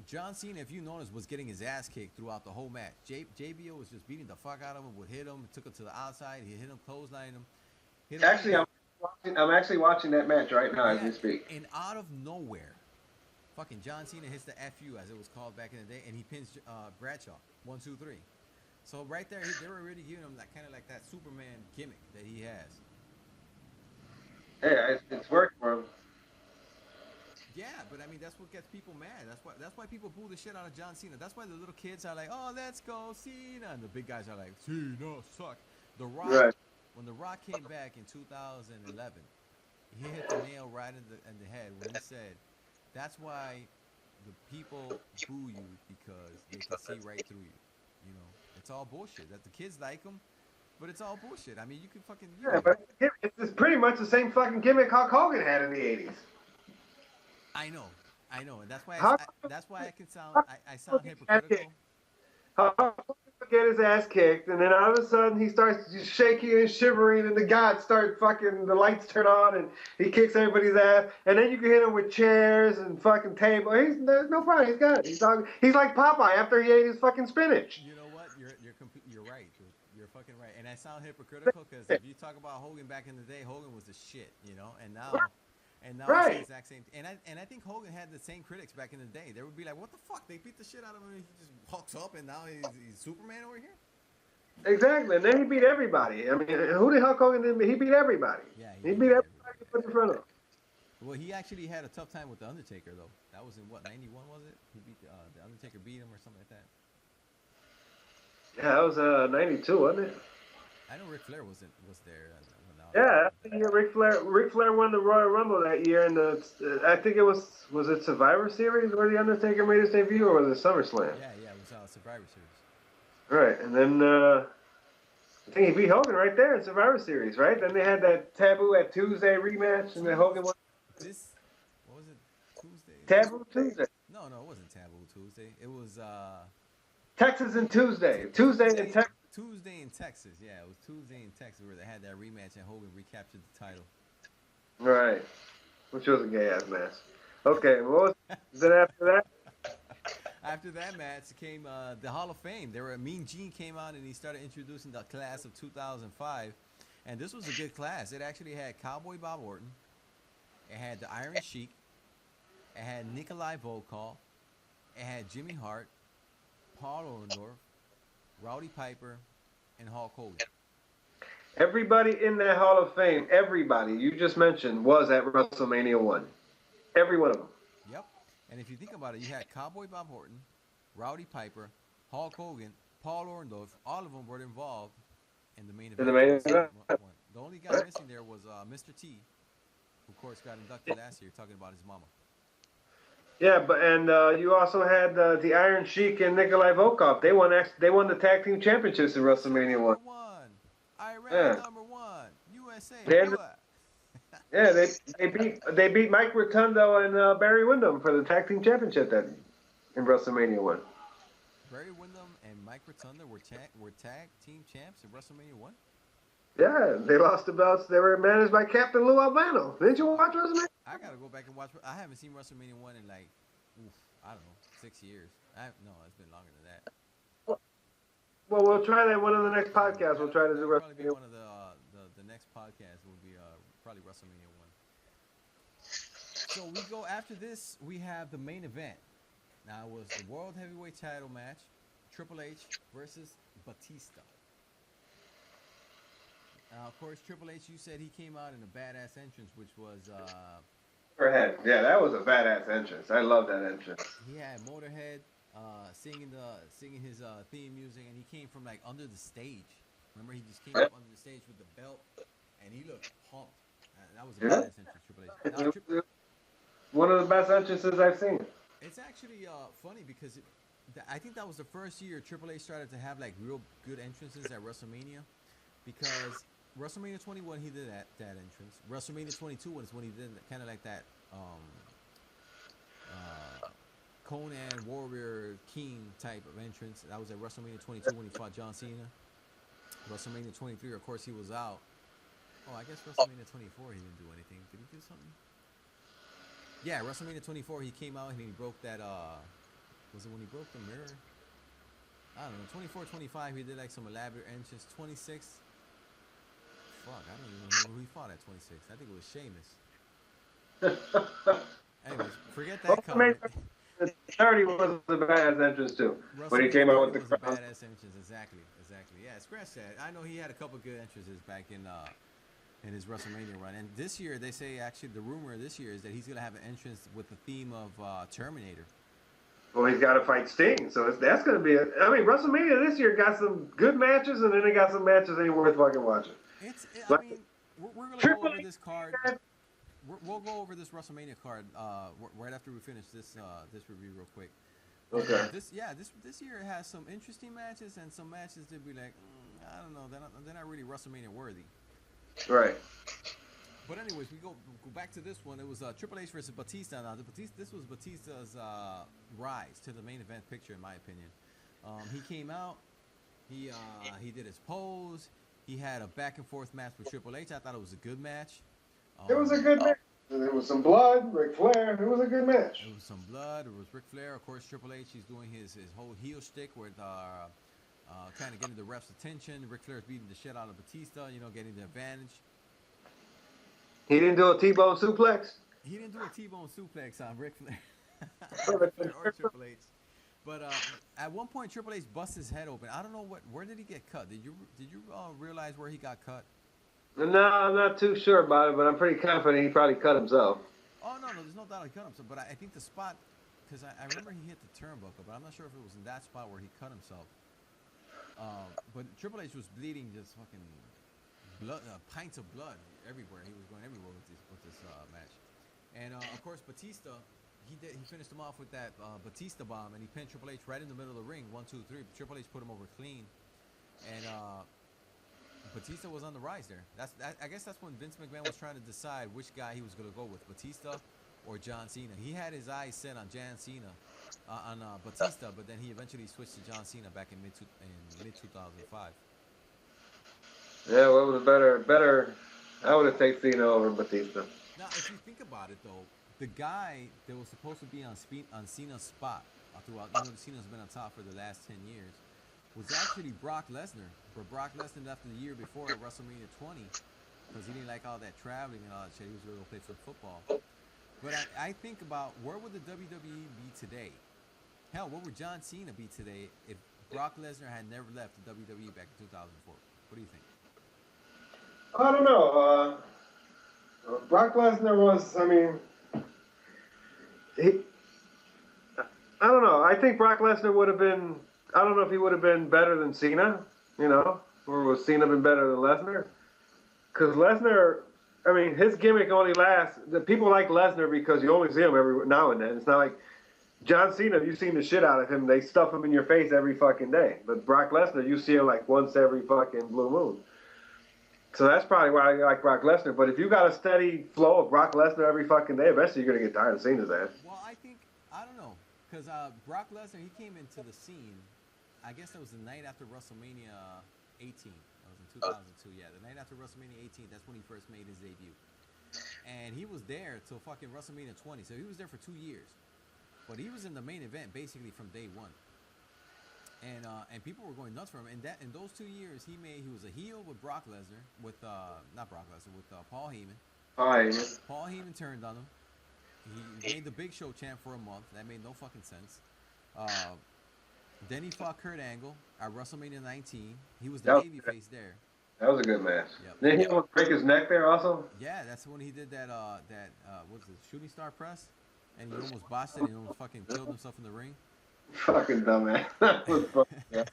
John Cena, if you notice, was getting his ass kicked throughout the whole match. JBO was just beating the fuck out of him, would hit him, took him to the outside, he hit him, clotheslined him. Actually, I'm actually watching that match right now as we speak. And out of nowhere, fucking John Cena hits the FU, as it was called back in the day, and he pins Bradshaw. 1, 2, 3. So right there, they were already giving him that kind of like that Superman gimmick that he has. Yeah, it's worked for him. Yeah, but I mean that's what gets people mad. That's why people boo the shit out of John Cena. That's why the little kids are like, "Oh, let's go Cena," and the big guys are like, "Cena suck." The Rock, right. When The Rock came back in 2011, he hit the nail right in the head when he said, "That's why the people boo you because they can see right through you." You know, it's all bullshit. That the kids like them, but it's all bullshit. I mean, you can fucking. Yeah, but it's pretty much the same fucking gimmick Hulk Hogan had in the '80s. I know, and that's why I can sound. I sound hypocritical. Hulk get his ass kicked, and then all of a sudden he starts just shaking and shivering, and the gods start fucking, the lights turn on, and he kicks everybody's ass, and then you can hit him with chairs and fucking table. There's no problem. He's got it. He's like Popeye after he ate his fucking spinach. You know what? You're right. You're fucking right. And I sound hypocritical because if you talk about Hogan back in the day, Hogan was the shit, you know. And now Right. it's the exact same. And I think Hogan had the same critics back in the day. They would be like, "What the fuck? They beat the shit out of him, and he just walks up, and now he's Superman over here." Exactly, and then he beat everybody. I mean, who the hell Hogan didn't beat? He beat everybody. Yeah, he beat everybody he put in front of him. Well, he actually had a tough time with the Undertaker though. That was in what, 91 was it? He beat the Undertaker beat him or something like that. Yeah, that was 92, wasn't it? I know Ric Flair was there. Yeah, I think Ric Flair won the Royal Rumble that year, and I think it was it Survivor Series where the Undertaker made his debut, or was it SummerSlam? Yeah, it was Survivor Series. Right, and then I think he beat Hogan right there in Survivor Series, right? Then they had that Taboo at Tuesday rematch, and then Hogan won. What was it? Tuesday? Taboo Tuesday. No, it wasn't Taboo Tuesday. It was Texas and Tuesday. Tuesday in Texas. Tuesday in Texas. Yeah, it was Tuesday in Texas where they had that rematch and Hogan recaptured the title. Right, which was a gay ass match. Okay, what was then after that? After that match came the Hall of Fame. Mean Gene came out and he started introducing the class of 2005, and this was a good class. It actually had Cowboy Bob Orton, it had the Iron Sheik, it had Nikolai Volkov, it had Jimmy Hart, Paul Orndorff, Rowdy Piper, and Hulk Hogan. Everybody in that Hall of Fame, everybody you just mentioned was at WrestleMania 1. Every one of them. Yep. And if you think about it, you had Cowboy Bob Orton, Rowdy Piper, Hulk Hogan, Paul Orndorff. All of them were involved in the main event. The only guy missing there was Mr. T, who of course got inducted last year, talking about his mama. Yeah, and you also had the Iron Sheik and Nikolai Volkov. They won the tag team championships in WrestleMania 1. Iran #1, USA. Yeah, they beat Mike Rotundo and Barry Windham for the tag team championship in WrestleMania 1. Barry Windham and Mike Rotundo were tag team champs in WrestleMania 1? Yeah, they lost the belts. They were managed by Captain Lou Albano. Didn't you watch WrestleMania? I gotta go back and watch. I haven't seen WrestleMania 1 in like, I don't know, 6 years. No, it's been longer than that. Well, we'll try that one of the next podcasts. We'll try to do WrestleMania. Probably be WrestleMania. one of the next podcasts will be probably WrestleMania 1. So we go after this. We have the main event. Now it was the World Heavyweight Title match, Triple H versus Batista. Of course, Triple H, you said he came out in a badass entrance, which was Motorhead. Yeah, that was a badass entrance. I love that entrance. He had Motorhead singing his theme music, and he came from like under the stage. Remember, he just came up under the stage with the belt, and he looked pumped. That was a badass entrance, Triple H. One of the best entrances I've seen. It's actually funny because I think that was the first year Triple H started to have like real good entrances at WrestleMania, because WrestleMania 21 he did that entrance. WrestleMania 22 was when he did kind of like that Conan Warrior King type of entrance. That was at WrestleMania 22 when he fought John Cena. WrestleMania 23, of course, he was out. Oh, I guess WrestleMania 24 he didn't do anything. Did he do something? Yeah, WrestleMania 24 he came out and he broke that. Was it when he broke the mirror? I don't know. 24, 25 he did like some elaborate entrance. 26. Fuck, I don't even remember who he fought at 26. I think it was Sheamus. Anyways, forget that comment. 30 was a badass entrance too. When he came out with the crowd. Badass entrance, exactly. Yeah, scratch that. I know he had a couple good entrances back in his WrestleMania run. And this year, they say actually the rumor this year is that he's gonna have an entrance with the theme of Terminator. Well, he's got to fight Sting, so that's going to be I mean, WrestleMania this year got some good matches, and then they got some matches that ain't worth fucking watching. I mean, we're going to go over this card. We'll go over this WrestleMania card right after we finish this review real quick. Okay. This year it has some interesting matches and some matches that be like, I don't know, they're not really WrestleMania worthy. Right. But anyways, we go back to this one. It was Triple H versus Batista. Now, this was Batista's rise to the main event picture, in my opinion. He came out He did his pose. He had a back and forth match with Triple H. I thought it was a good match. It was a good match. There was some blood, Ric Flair. It was a good match. There was some blood. It was Ric Flair. Of course, Triple H, he's doing his whole heel shtick with trying to get into the ref's attention. Ric Flair's beating the shit out of Batista, getting the advantage. He didn't do a T-bone suplex? He didn't do a T-bone suplex on Ric Flair. or Triple H. But at one point, Triple H busted his head open. I don't know where did he get cut? Did you realize where he got cut? No, I'm not too sure about it, but I'm pretty confident he probably cut himself. Oh, no, there's no doubt he cut himself. But I think the spot, because I remember he hit the turnbuckle, but I'm not sure if it was in that spot where he cut himself. But Triple H was bleeding just fucking blood, pints of blood everywhere. He was going everywhere with this match. And, of course, Batista, he finished him off with that Batista bomb, and he pinned Triple H right in the middle of the ring, 1, 2, 3. Triple H put him over clean. And Batista was on the rise there. I guess that's when Vince McMahon was trying to decide which guy he was going to go with, Batista or John Cena. He had his eyes set on John Cena, on Batista, but then he eventually switched to John Cena back in mid 2005. Yeah, what was better? I would have taken Cena over Batista. Now, if you think about it, though, the guy that was supposed to be on Cena's spot throughout, Cena's been on top for the last 10 years, was actually Brock Lesnar. But Brock Lesnar left the year before at WrestleMania 20 because he didn't like all that traveling and all that shit. He was going to go play some football. But I think about where would the WWE be today? Hell, where would John Cena be today if Brock Lesnar had never left the WWE back in 2004? What do you think? I don't know. Brock Lesnar was, I don't know. I think Brock Lesnar would have been, I don't know if he would have been better than Cena, or was Cena been better than Lesnar? Because Lesnar, his gimmick only lasts, the people like Lesnar because you only see him every now and then. It's not like John Cena, you've seen the shit out of him. They stuff him in your face every fucking day. But Brock Lesnar, you see him like once every fucking blue moon. So that's probably why I like Brock Lesnar. But if you got a steady flow of Brock Lesnar every fucking day, eventually you're going to get tired of Cena's ass. Well, I don't know. Because Brock Lesnar, he came into the scene, I guess that was the night after WrestleMania 18. That was in 2002, yeah. The night after WrestleMania 18, that's when he first made his debut. And he was there till fucking WrestleMania 20. So he was there for 2 years. But he was in the main event basically from day one. And people were going nuts for him. And in those 2 years, he was a heel with Brock Lesnar, with Paul Heyman. Paul Heyman turned on him. He made the Big Show champ for a month. That made no fucking sense. Then he fought Kurt Angle at WrestleMania 19. He was the babyface there. That was a good match. Yep. Didn't he almost break his neck there also? Yeah, that's when he did that what's it, shooting star press? And he almost botched it and he almost fucking killed himself in the ring. Fucking dumbass. That was fun. Yeah.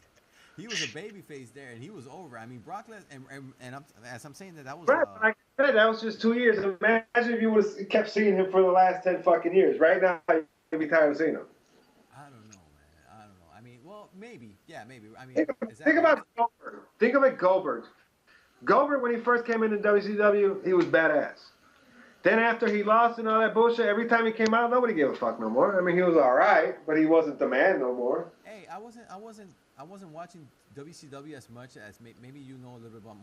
He was a babyface there, and he was over. Brock Lesnar, and as I'm saying that was. Right, like I said, that was just 2 years. Imagine if you would have kept seeing him for the last 10 fucking years. Right now, you'd be tired of seeing him. I don't know, man. I don't know. Well, maybe. Yeah, maybe. Think about Goldberg. Think of it, Goldberg. Goldberg, when he first came into WCW, he was badass. Then after he lost and all that bullshit, every time he came out, nobody gave a fuck no more. He was all right, but he wasn't the man no more. Hey, I wasn't watching WCW as much as maybe you know a little bit about.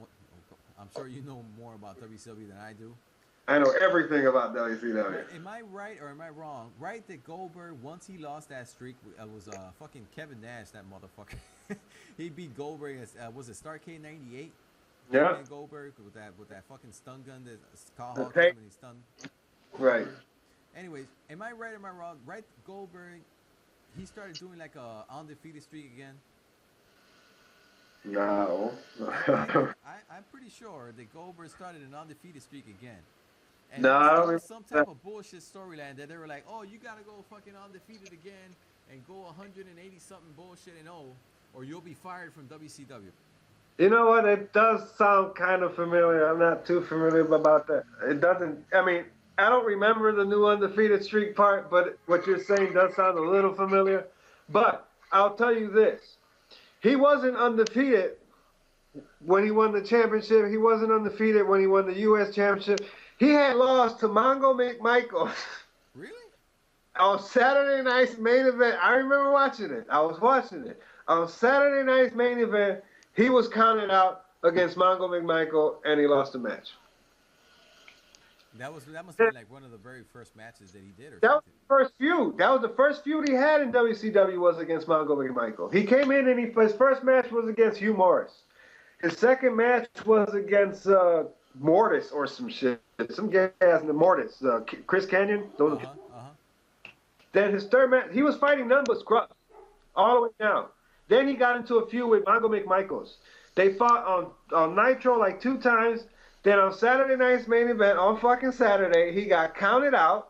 I'm sure you know more about WCW than I do. I know everything about WCW. Am I right or am I wrong? Right that Goldberg, once he lost that streak, was fucking Kevin Nash, that motherfucker. He beat Goldberg as was it Starrcade '98? Yeah. Goldberg with that fucking stun gun that Carl Hawk when he stunned. Right. Anyways, am I right or am I wrong? Right, Goldberg, he started doing like a undefeated streak again. No. I'm pretty sure that Goldberg started an undefeated streak again. And no. It was some type of bullshit storyline that they were like, oh, you gotta go fucking undefeated again and go 180 something bullshit and or you'll be fired from WCW. You know what? It does sound kind of familiar. I'm not too familiar about that. It doesn't. I don't remember the new undefeated streak part, but what you're saying does sound a little familiar. But I'll tell you this. He wasn't undefeated when he won the championship. He wasn't undefeated when he won the U.S. championship. He had lost to Mongo McMichael. Really? On Saturday night's main event. I remember watching it. I was watching it. On Saturday night's main event, he was counted out against Mongo McMichael, and he lost the match. That must have been like one of the very first matches that he did, or that something. was the first feud. That was the first feud he had in WCW was against Mongo McMichael. He came in and his first match was against Hugh Morris. His second match was against Mortis or some shit. Some guy has the Mortis. Chris Canyon. Then his third match, he was fighting none but scrubs all the way down. Then he got into a feud with Mongo McMichaels. They fought on Nitro like 2 times. Then on Saturday night's main event, on fucking Saturday, he got counted out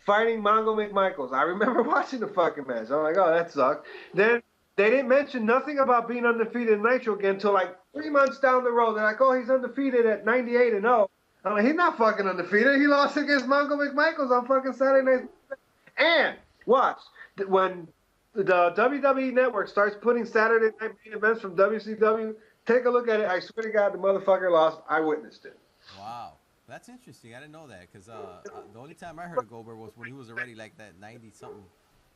fighting Mongo McMichaels. I remember watching the fucking match. I'm like, oh, that sucked. Then they didn't mention nothing about being undefeated in Nitro again until like 3 months down the road. They're like, oh, he's undefeated at 98-0. I'm like, he's not fucking undefeated. He lost against Mongo McMichaels on fucking Saturday night. And watch, when the WWE Network starts putting Saturday night main events from WCW, take a look at it. I swear to God, the motherfucker lost. I witnessed it. Wow. That's interesting. I didn't know that because the only time I heard of Goldberg was when he was already like that 90-something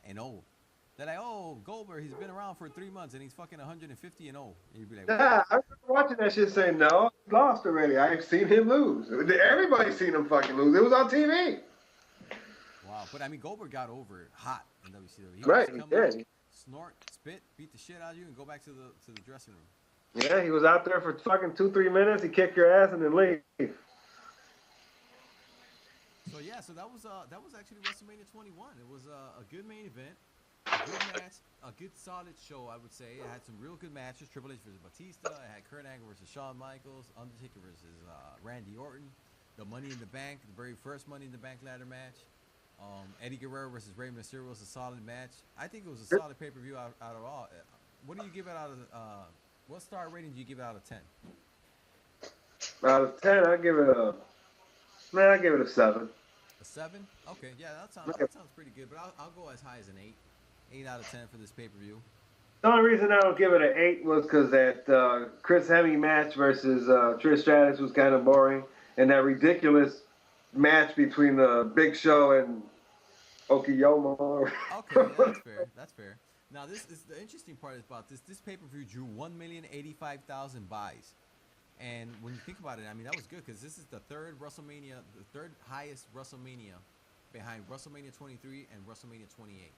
and old. They're like, oh, Goldberg, he's been around for 3 months and he's fucking 150 and old. And you'd be like, yeah, I remember watching that shit saying, no, he lost already. I've seen him lose. Everybody's seen him fucking lose. It was on TV. Wow. But I mean, Goldberg got over hot in WCW. He right, would he did. Up, snort, spit, beat the shit out of you, and go back to the dressing room. Yeah, he was out there for fucking 2-3 minutes. He kicked your ass and then leave. So yeah, so that was actually WrestleMania 21. It was a good main event, a good match, a good solid show. I would say it had some real good matches. Triple H versus Batista. It had Kurt Angle versus Shawn Michaels. Undertaker versus Randy Orton. The Money in the Bank, the very first Money in the Bank ladder match. Eddie Guerrero versus Rey Mysterio was a solid match. I think it was a solid pay-per-view out of all. What do you give it out of? What star rating do you give it out of 10? Out of 10, I give it a 7. A 7? Okay, yeah, that sounds pretty good. But I'll go as high as an 8. 8 out of 10 for this pay-per-view. The only reason I don't give it an 8 was because that Chris Hemme match versus Trish Stratus was kind of boring, and that ridiculous match between the Big Show and Okiyama. Okay, yeah, that's fair. Now, this is the interesting part about this. This pay-per-view drew 1,085,000 buys. And when you think about it, I mean, that was good because this is the third WrestleMania, the third highest WrestleMania behind WrestleMania 23 and WrestleMania 28.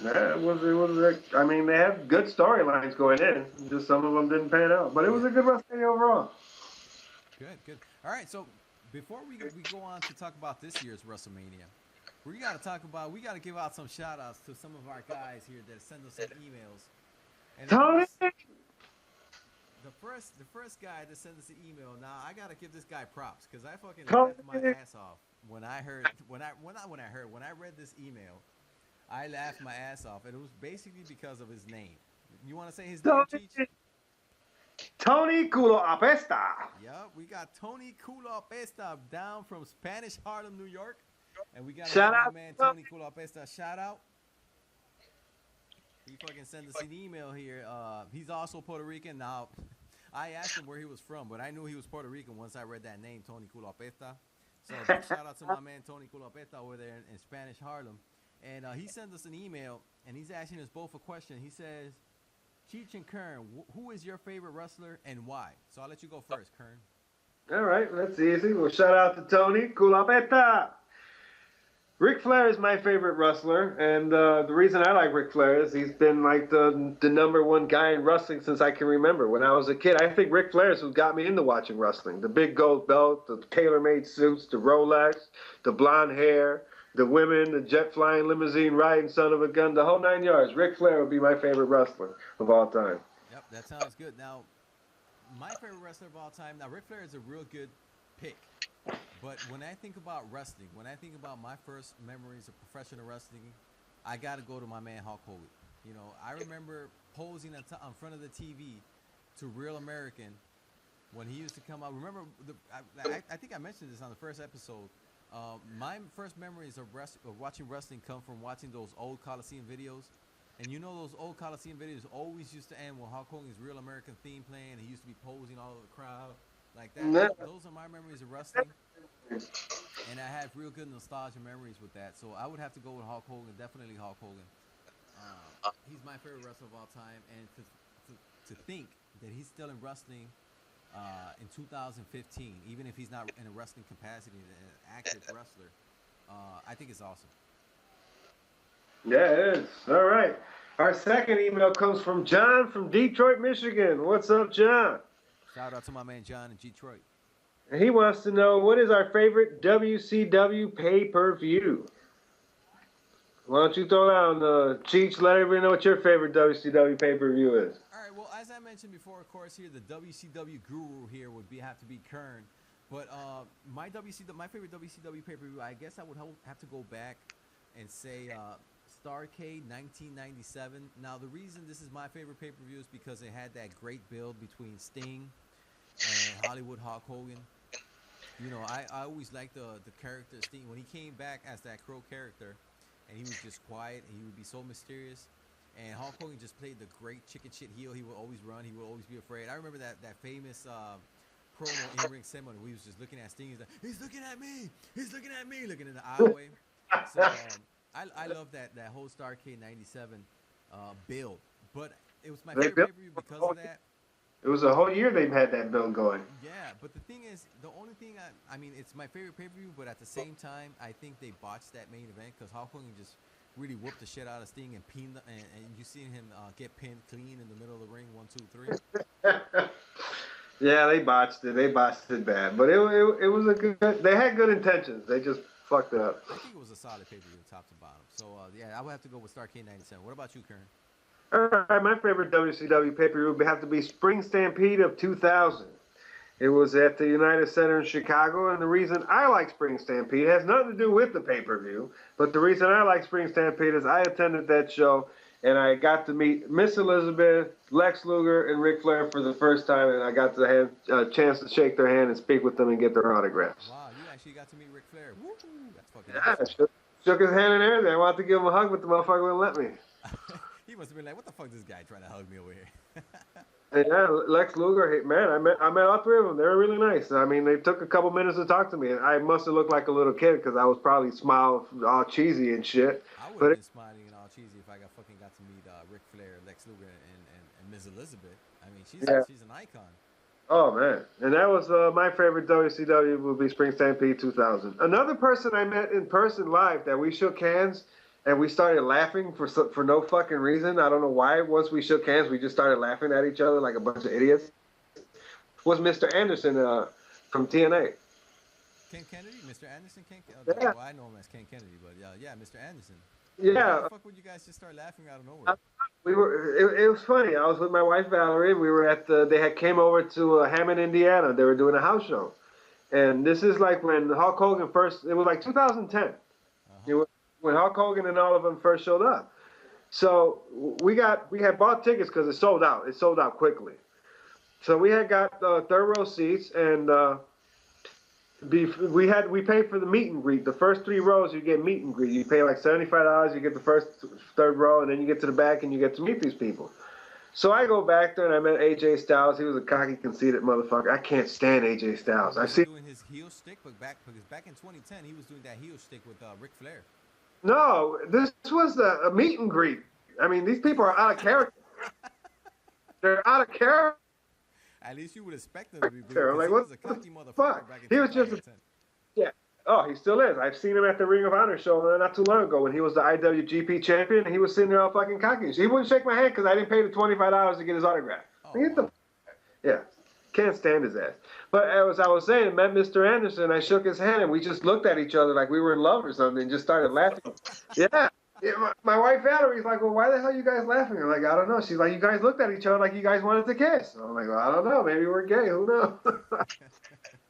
Yeah, it was. I mean, they have good storylines going in. Just some of them didn't pan out. But it was a good WrestleMania overall. Good. All right, so before we go on to talk about this year's WrestleMania, we got to give out some shout-outs to some of our guys here that send us some emails. And Tony! The first guy that sent us an email. Now I gotta give this guy props because I fucking laughed my ass off when I read this email. I laughed my ass off, and it was basically because of his name. You want to say his name, Cheech? Tony Culo Apesta. Yep, we got Tony Culo Apesta down from Spanish Harlem, New York, and we got shout my out man Tony Culo Apesta. Shout out. He fucking sent us an email here. He's also Puerto Rican. Now, I asked him where he was from, but I knew he was Puerto Rican once I read that name, Tony Culapesta. So big shout out to my man Tony Culapesta over there in Spanish Harlem. And he sent us an email, and he's asking us both a question. He says, Cheech and Kern, who is your favorite wrestler and why? So I'll let you go first, Kern. All right, that's easy. Well, shout out to Tony Culapeta. Ric Flair is my favorite wrestler, and the reason I like Ric Flair is he's been like the number one guy in wrestling since I can remember. When I was a kid, I think Ric Flair is what got me into watching wrestling. The big gold belt, the tailor-made suits, the Rolex, the blonde hair, the women, the jet-flying limousine riding son of a gun, the whole 9 yards. Ric Flair would be my favorite wrestler of all time. Yep, that sounds good. Now, my favorite wrestler of all time, now Ric Flair is a real good pick. But when I think about wrestling, when I think about my first memories of professional wrestling, I got to go to my man Hulk Hogan. You know, I remember posing in front of the TV to Real American when he used to come out. Remember, I think I mentioned this on the first episode. My first memories of watching wrestling come from watching those old Coliseum videos. And you know those old Coliseum videos always used to end with Hulk Hogan's Real American theme playing. He used to be posing all over the crowd. Like that, those are my memories of wrestling, and I have real good nostalgia memories with that. So I would have to go with Hulk Hogan, definitely Hulk Hogan. He's my favorite wrestler of all time, and to think that he's still in wrestling in 2015, even if he's not in a wrestling capacity, an active wrestler, I think it's awesome. Yeah, it is. All right. Our second email comes from John from Detroit, Michigan. What's up, John? Shout out to my man John in Detroit. He wants to know, what is our favorite WCW pay-per-view? Why don't you throw down Cheech, let everybody know what your favorite WCW pay-per-view is. All right, well, as I mentioned before, of course, here, the WCW guru here would have to be Kern. But my favorite WCW pay-per-view, I guess I would have to go back and say Starrcade 1997. Now, the reason this is my favorite pay-per-view is because it had that great build between Sting and Hollywood Hulk Hogan. You know, I always liked the character Sting. When he came back as that Crow character, and he was just quiet, and he would be so mysterious. And Hulk Hogan just played the great chicken shit heel. He would always run. He would always be afraid. I remember that famous promo in-ring ceremony where he was just looking at Sting. He's like, he's looking at me. He's looking at me. Looking in the aisleway. So I love that whole Starrcade 97 build. But it was my favorite pay-per-view because of that. It was a whole year they've had that build going. Yeah, but the thing is, the only thing I mean, it's my favorite pay-per-view, but at the same time, I think they botched that main event because Hulk Hogan just really whooped the shit out of Sting and pinned, and you seen him get pinned clean in the middle of the ring, 1, 2, 3. Yeah, they botched it. They botched it bad, but it was a good. They had good intentions. They just fucked it up. I think it was a solid pay-per-view, top to bottom. So yeah, I would have to go with Starrcade 97. What about you, Kern? All right, my favorite WCW pay-per-view would have to be Spring Stampede of 2000. It was at the United Center in Chicago, and the reason I like Spring Stampede has nothing to do with the pay-per-view, but the reason I like Spring Stampede is I attended that show, and I got to meet Miss Elizabeth, Lex Luger, and Ric Flair for the first time, and I got to have a chance to shake their hand and speak with them and get their autographs. Wow, you actually got to meet Ric Flair. Woo-hoo, that's fucking awesome. Shook his hand and everything. I wanted to give him a hug, but the motherfucker wouldn't let me. He must have been like, what the fuck is this guy trying to hug me over here? Yeah, Lex Luger, man, I met all three of them. They were really nice. I mean, they took a couple minutes to talk to me. I must have looked like a little kid because I was probably smiling all cheesy and shit. I would have been smiling and all cheesy if I got to meet Ric Flair, Lex Luger, and Ms. Elizabeth. I mean, she's an icon. Oh, man. And that was my favorite WCW would be Spring Stampede 2000. Another person I met in person live that we shook hands and we started laughing for no fucking reason. I don't know why. Once we shook hands, we just started laughing at each other like a bunch of idiots. Was Mr. Anderson from TNA. Ken Kennedy? Mr. Anderson? Yeah. Well, I know him as Ken Kennedy, but yeah, Mr. Anderson. Yeah. Why the fuck would you guys just start laughing out of nowhere? It was funny. I was with my wife Valerie. We were they came over to Hammond, Indiana. They were doing a house show, and this is like when Hulk Hogan first. It was like 2010. It was when Hulk Hogan and all of them first showed up. So we had bought tickets because it sold out. It sold out quickly. So we had got third row seats, and we paid for the meet and greet. The first 3 rows you get meet and greet. You pay like $75. You get the first third row, and then you get to the back and you get to meet these people. So I go back there and I met AJ Styles. He was a cocky, conceited motherfucker. I can't stand AJ Styles. I see doing his heel stick, because back in 2010 he was doing that heel stick with Ric Flair. No, this was a meet and greet. I mean, these people are out of character. They're out of character. At least you would expect them to be. I'm like, what was a cocky motherfucker fuck? back in He was just yeah. Oh, he still is. I've seen him at the Ring of Honor show not too long ago when he was the IWGP champion, and he was sitting there all fucking cocky. He wouldn't shake my hand because I didn't pay the $25 to get his autograph. Oh. Yeah, can't stand his ass. But as I was saying, met Mr. Anderson, I shook his hand, and we just looked at each other like we were in love or something and just started laughing. Yeah. My wife Valerie's like, well, why the hell are you guys laughing? I'm like, I don't know. She's like, you guys looked at each other like you guys wanted to kiss. I'm like, well, I don't know. Maybe we're gay. Who knows?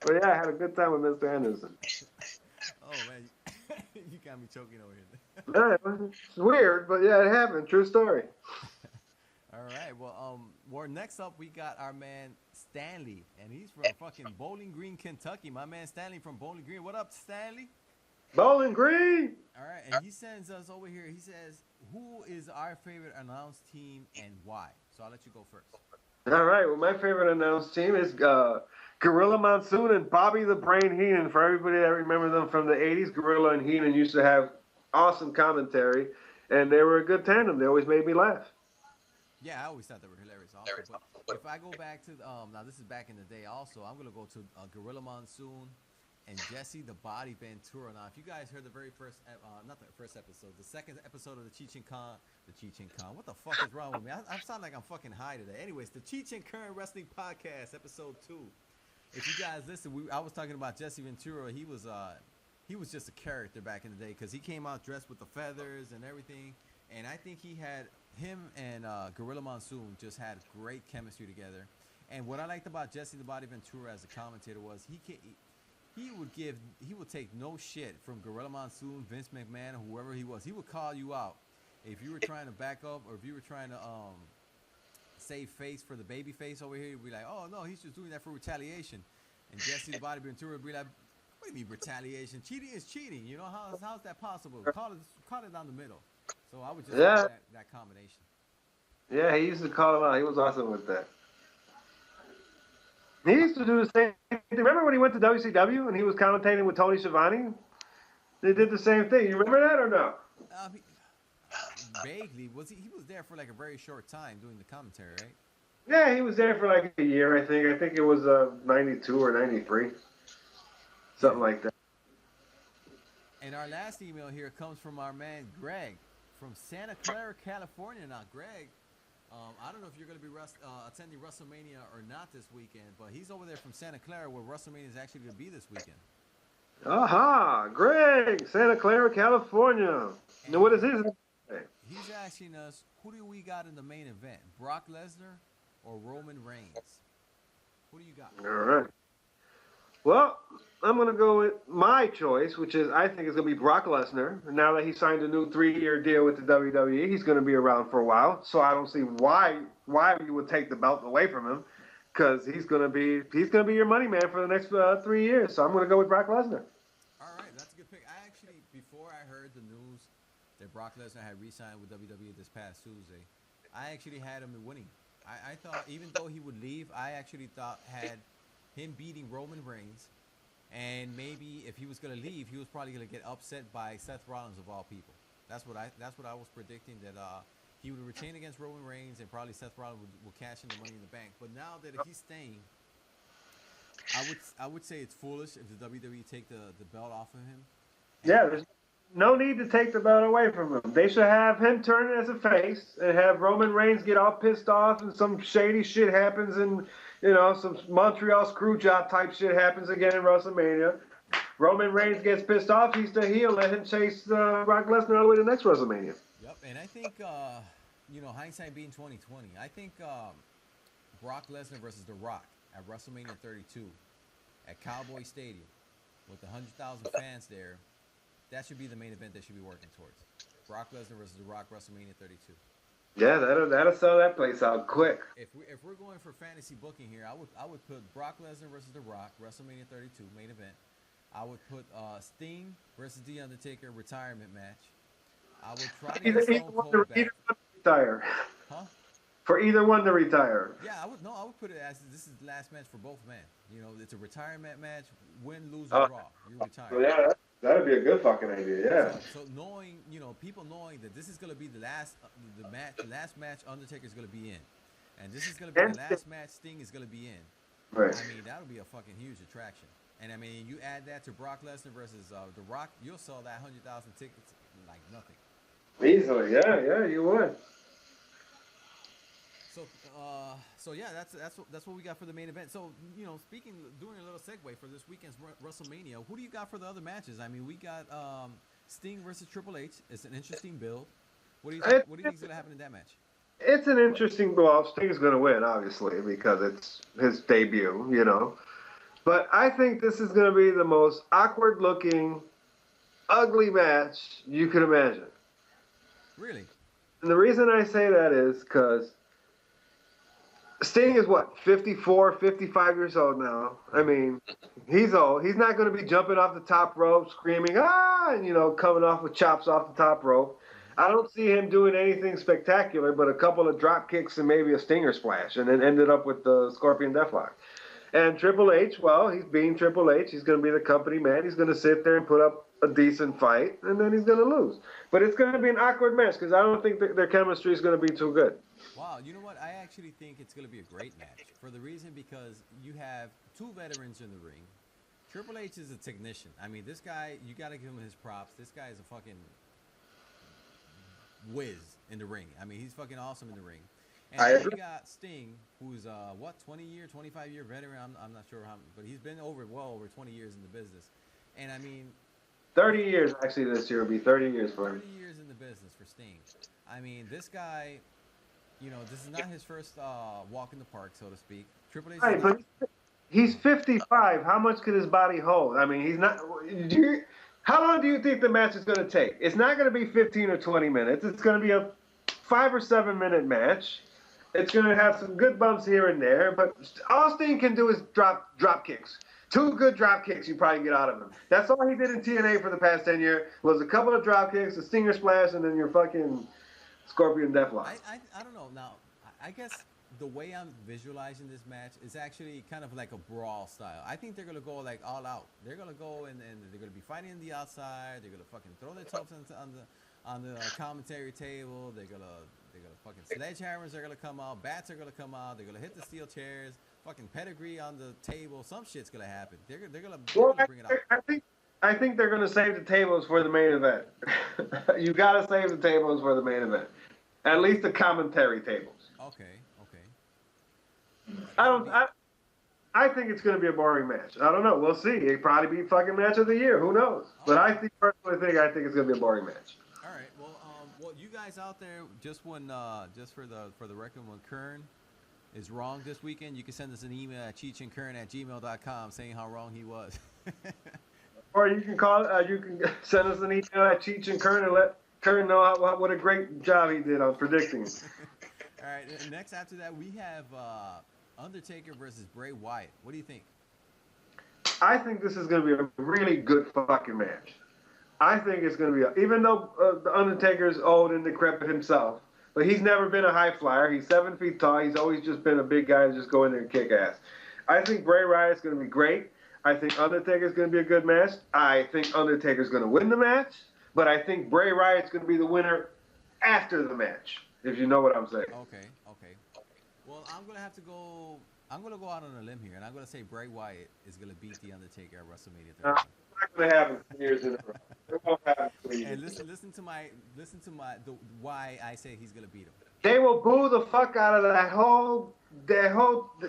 But yeah, I had a good time with Mr. Anderson. Oh, man. You got me choking over here. It's weird, but yeah, it happened. True story. All right. Well, next up, we got our man Stanley, and he's from fucking Bowling Green, Kentucky. My man Stanley from Bowling Green. What up, Stanley? Bowling Green. All right, and he sends us over here. He says, who is our favorite announced team and why? So I'll let you go first. All right, well, my favorite announced team is Gorilla Monsoon and Bobby the Brain Heenan. For everybody that remembers them from the 80s, Gorilla and Heenan used to have awesome commentary. and they were a good tandem. They always made me laugh. Yeah, I always thought they were hilarious also. But if I go back to now, this is back in the day. Also, I'm gonna go to Gorilla Monsoon and Jesse the Body Ventura. Now, if you guys heard the very first, not the first episode, the second episode of the Cheech and Kern, what the fuck is wrong with me? I sound like I'm fucking high today. Anyways, the Cheech and Kern Wrestling Podcast, episode 2. If you guys listen, I was talking about Jesse Ventura. He was just a character back in the day because he came out dressed with the feathers and everything. And I think him and Gorilla Monsoon just had great chemistry together. And what I liked about Jesse the Body Ventura as a commentator was he would take no shit from Gorilla Monsoon, Vince McMahon, or whoever he was. He would call you out if you were trying to back up or if you were trying to save face for the baby face over here. He'd be like, oh no, he's just doing that for retaliation. And Jesse the Body Ventura would be like, what do you mean retaliation? Cheating is cheating. You know how's that possible? Call it down the middle. So I would just love that combination. Yeah, he used to call him out. He was awesome with that. He used to do the same thing. Remember when he went to WCW and he was commentating with Tony Schiavone? They did the same thing. You remember that or no? Vaguely. He was there for like a very short time doing the commentary, right? Yeah, he was there for like a year, I think. I think it was 92 or 93. Something like that. And our last email here comes from our man Greg from Santa Clara, California. Now, Greg, I don't know if you're going to be attending WrestleMania or not this weekend, but he's over there from Santa Clara where WrestleMania is actually going to be this weekend. Aha, Greg, Santa Clara, California. Now, what is his name? He's asking us, who do we got in the main event, Brock Lesnar or Roman Reigns? Who do you got? All right. Well, I'm going to go with my choice, which is I think it's going to be Brock Lesnar. Now that he signed a new 3-year deal with the WWE, he's going to be around for a while. So I don't see why you would take the belt away from him, because he's going to be your money man for the next 3 years. So I'm going to go with Brock Lesnar. All right, that's a good pick. I actually, before I heard the news that Brock Lesnar had re-signed with WWE this past Tuesday, I actually had him winning. I thought even though he would leave, I actually had him beating Roman Reigns, and maybe if he was going to leave, he was probably going to get upset by Seth Rollins of all people. That's what I was predicting, that he would retain against Roman Reigns, and probably Seth Rollins would cash in the Money in the Bank. But now that he's staying, I would say it's foolish if the WWE take the belt off of him. Yeah, there's no need to take the belt away from him. They should have him turn as a face and have Roman Reigns get all pissed off and some shady shit happens and, some Montreal screw job type shit happens again in WrestleMania. Roman Reigns gets pissed off. He's the heel. Let him chase Brock Lesnar all the way to the next WrestleMania. Yep, and I think, hindsight being 2020, I think Brock Lesnar versus The Rock at WrestleMania 32 at Cowboy Stadium with 100,000 fans there, that should be the main event they should be working towards. Brock Lesnar versus The Rock, WrestleMania 32. Yeah, that'll sell that place out quick. If we're going for fantasy booking here, I would put Brock Lesnar versus The Rock, WrestleMania 32 main event. I would put Sting versus The Undertaker retirement match. I would try to get Stone Cold back. Either one to retire. Huh? For either one to retire. Yeah, I would put it as this is the last match for both men. It's a retirement match. Win, lose, or draw. You retire. So yeah, that'd be a good fucking idea. Yeah. So knowing, people knowing that this is gonna be the last match Undertaker's gonna be in, and this is gonna be the last match Sting is gonna be in. Right. I mean, that would be a fucking huge attraction. And I mean, you add that to Brock Lesnar versus The Rock, you'll sell that 100,000 tickets like nothing. Easily, yeah, you would. So yeah, that's what we got for the main event. So doing a little segue for this weekend's WrestleMania, who do you got for the other matches? I mean, we got Sting versus Triple H. It's an interesting build. What do you think is gonna happen in that match? It's an interesting. Well, Sting's gonna win, obviously, because it's his debut, But I think this is gonna be the most awkward-looking, ugly match you could imagine. Really? And the reason I say that is because Sting is 54, 55 years old now. I mean, he's old. He's not going to be jumping off the top rope, screaming, and, coming off with chops off the top rope. I don't see him doing anything spectacular, but a couple of drop kicks and maybe a stinger splash, and then ended up with the Scorpion Deathlock. And Triple H, well, he's being Triple H. He's going to be the company man. He's going to sit there and put up a decent fight, and then he's going to lose. But it's going to be an awkward match because I don't think their chemistry is going to be too good. Wow, you know what? I actually think it's going to be a great match for the reason because you have two veterans in the ring. Triple H is a technician. I mean, this guy, you got to give him his props. This guy is a fucking whiz in the ring. I mean, he's fucking awesome in the ring. And then you got Sting, who's 25-year veteran. I'm not sure how, but he's been well over 20 years in the business. And I mean, 30 years actually this year will be 30 years for him. 30 years in the business for Sting. I mean, this guy, you know, this is not his first walk in the park, so to speak. Triple H. Right, but he's 55. How much could his body hold? I mean, he's not. How long do you think the match is going to take? It's not going to be 15 or 20 minutes. It's going to be a 5 or 7 minute match. It's going to have some good bumps here and there, but all Sting can do is drop kicks. 2 good drop kicks you probably get out of him. That's all he did in TNA for the past 10 years was a couple of drop kicks, a stinger splash, and then your fucking Scorpion Deathlock. I don't know. Now, I guess the way I'm visualizing this match is actually kind of like a brawl style. I think they're going to go like all out. They're going to go and they're going to be fighting on the outside. They're going to fucking throw their tops on the commentary table. They're gonna fucking sledgehammers are gonna come out, bats are gonna come out, they're gonna hit the steel chairs, fucking pedigree on the table. Some shit's gonna happen. They're gonna bring it out. I think they're gonna save the tables for the main event. You gotta save the tables for the main event. At least the commentary tables. Okay. I think it's gonna be a boring match. I don't know. We'll see. It probably be fucking match of the year. Who knows? But I think it's gonna be a boring match. All right. Well, you guys out there, just for the record, when Kern is wrong this weekend, you can send us an email at cheechandkern@gmail.com saying how wrong he was. Or you can you can send us an email at Cheech and Kern and let Kern know what a great job he did on predicting. All right. Next, after that, we have Undertaker versus Bray Wyatt. What do you think? I think this is going to be a really good fucking match. I think it's going to be, even though the Undertaker's old and decrepit himself, but he's never been a high flyer. He's 7 feet tall. He's always just been a big guy to just go in there and kick ass. I think Bray Wyatt's going to be great. I think Undertaker's going to be a good match. I think Undertaker's going to win the match, but I think Bray Wyatt's going to be the winner after the match, if you know what I'm saying. Okay. Well, I'm going to go out on a limb here, and I'm going to say Bray Wyatt is going to beat The Undertaker at WrestleMania 31. It's not going to happen 2 years in a row. It won't happen 2 years. And listen to why I say he's going to beat him. They will boo the fuck out of that whole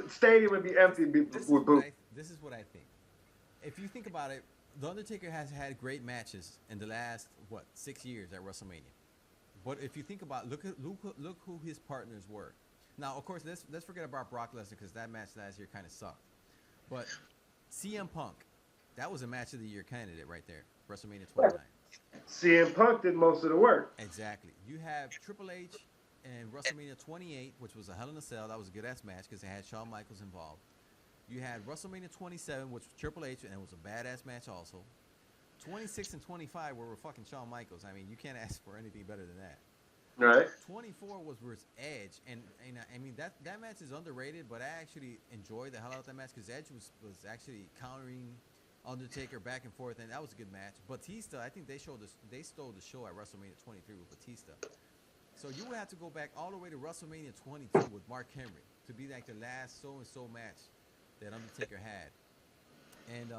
stadium would be empty with boo. This is what I think. If you think about it, The Undertaker has had great matches in the last 6 years at WrestleMania. But if you think about look who his partners were. Now, of course, let's forget about Brock Lesnar because that match last year kind of sucked. But CM Punk, that was a match of the year candidate right there, WrestleMania 29. CM Punk did most of the work. Exactly. You have Triple H and WrestleMania 28, which was a Hell in a Cell. That was a good-ass match because it had Shawn Michaels involved. You had WrestleMania 27, which was Triple H, and it was a badass match also. 26 and 25 were fucking Shawn Michaels. I mean, you can't ask for anything better than that. Right. 24 was versus Edge, and I mean that match is underrated, but I actually enjoyed the hell out of that match because Edge was actually countering Undertaker back and forth, and that was a good match. Batista, I think they stole the show at WrestleMania 23 with Batista. So you would have to go back all the way to WrestleMania 22 with Mark Henry to be like the last so-and-so match that Undertaker had. And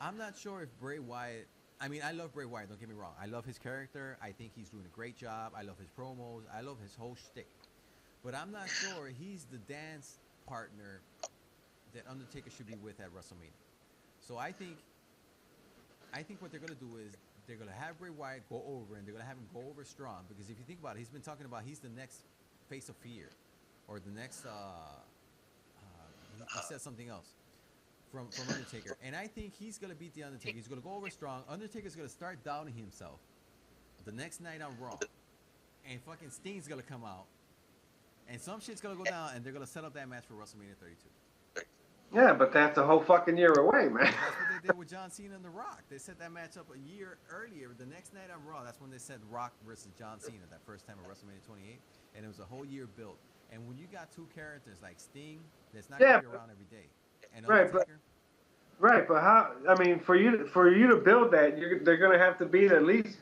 I'm not sure if Bray Wyatt. I mean, I love Bray Wyatt, don't get me wrong. I love his character. I think he's doing a great job. I love his promos. I love his whole shtick. But I'm not sure he's the dance partner that Undertaker should be with at WrestleMania. So I think what they're going to do is they're going to have Bray Wyatt go over, and they're going to have him go over strong. Because if you think about it, he's been talking about he's the next face of fear. Or the next, he said something else. From Undertaker, and I think he's gonna beat the Undertaker. He's gonna go over strong. Undertaker's gonna start doubting himself the next night on Raw, and fucking Sting's gonna come out, and some shit's gonna go down, and they're gonna set up that match for WrestleMania 32. Yeah, but that's a whole fucking year away, man. That's what they did with John Cena and The Rock. They set that match up a year earlier. The next night on Raw, that's when they said Rock versus John Cena that first time at WrestleMania 28, and it was a whole year built. And when you got two characters like Sting, that's not gonna be around every day. and Right, Undertaker. but how? I mean, for you to build that, they're going to have to beat at least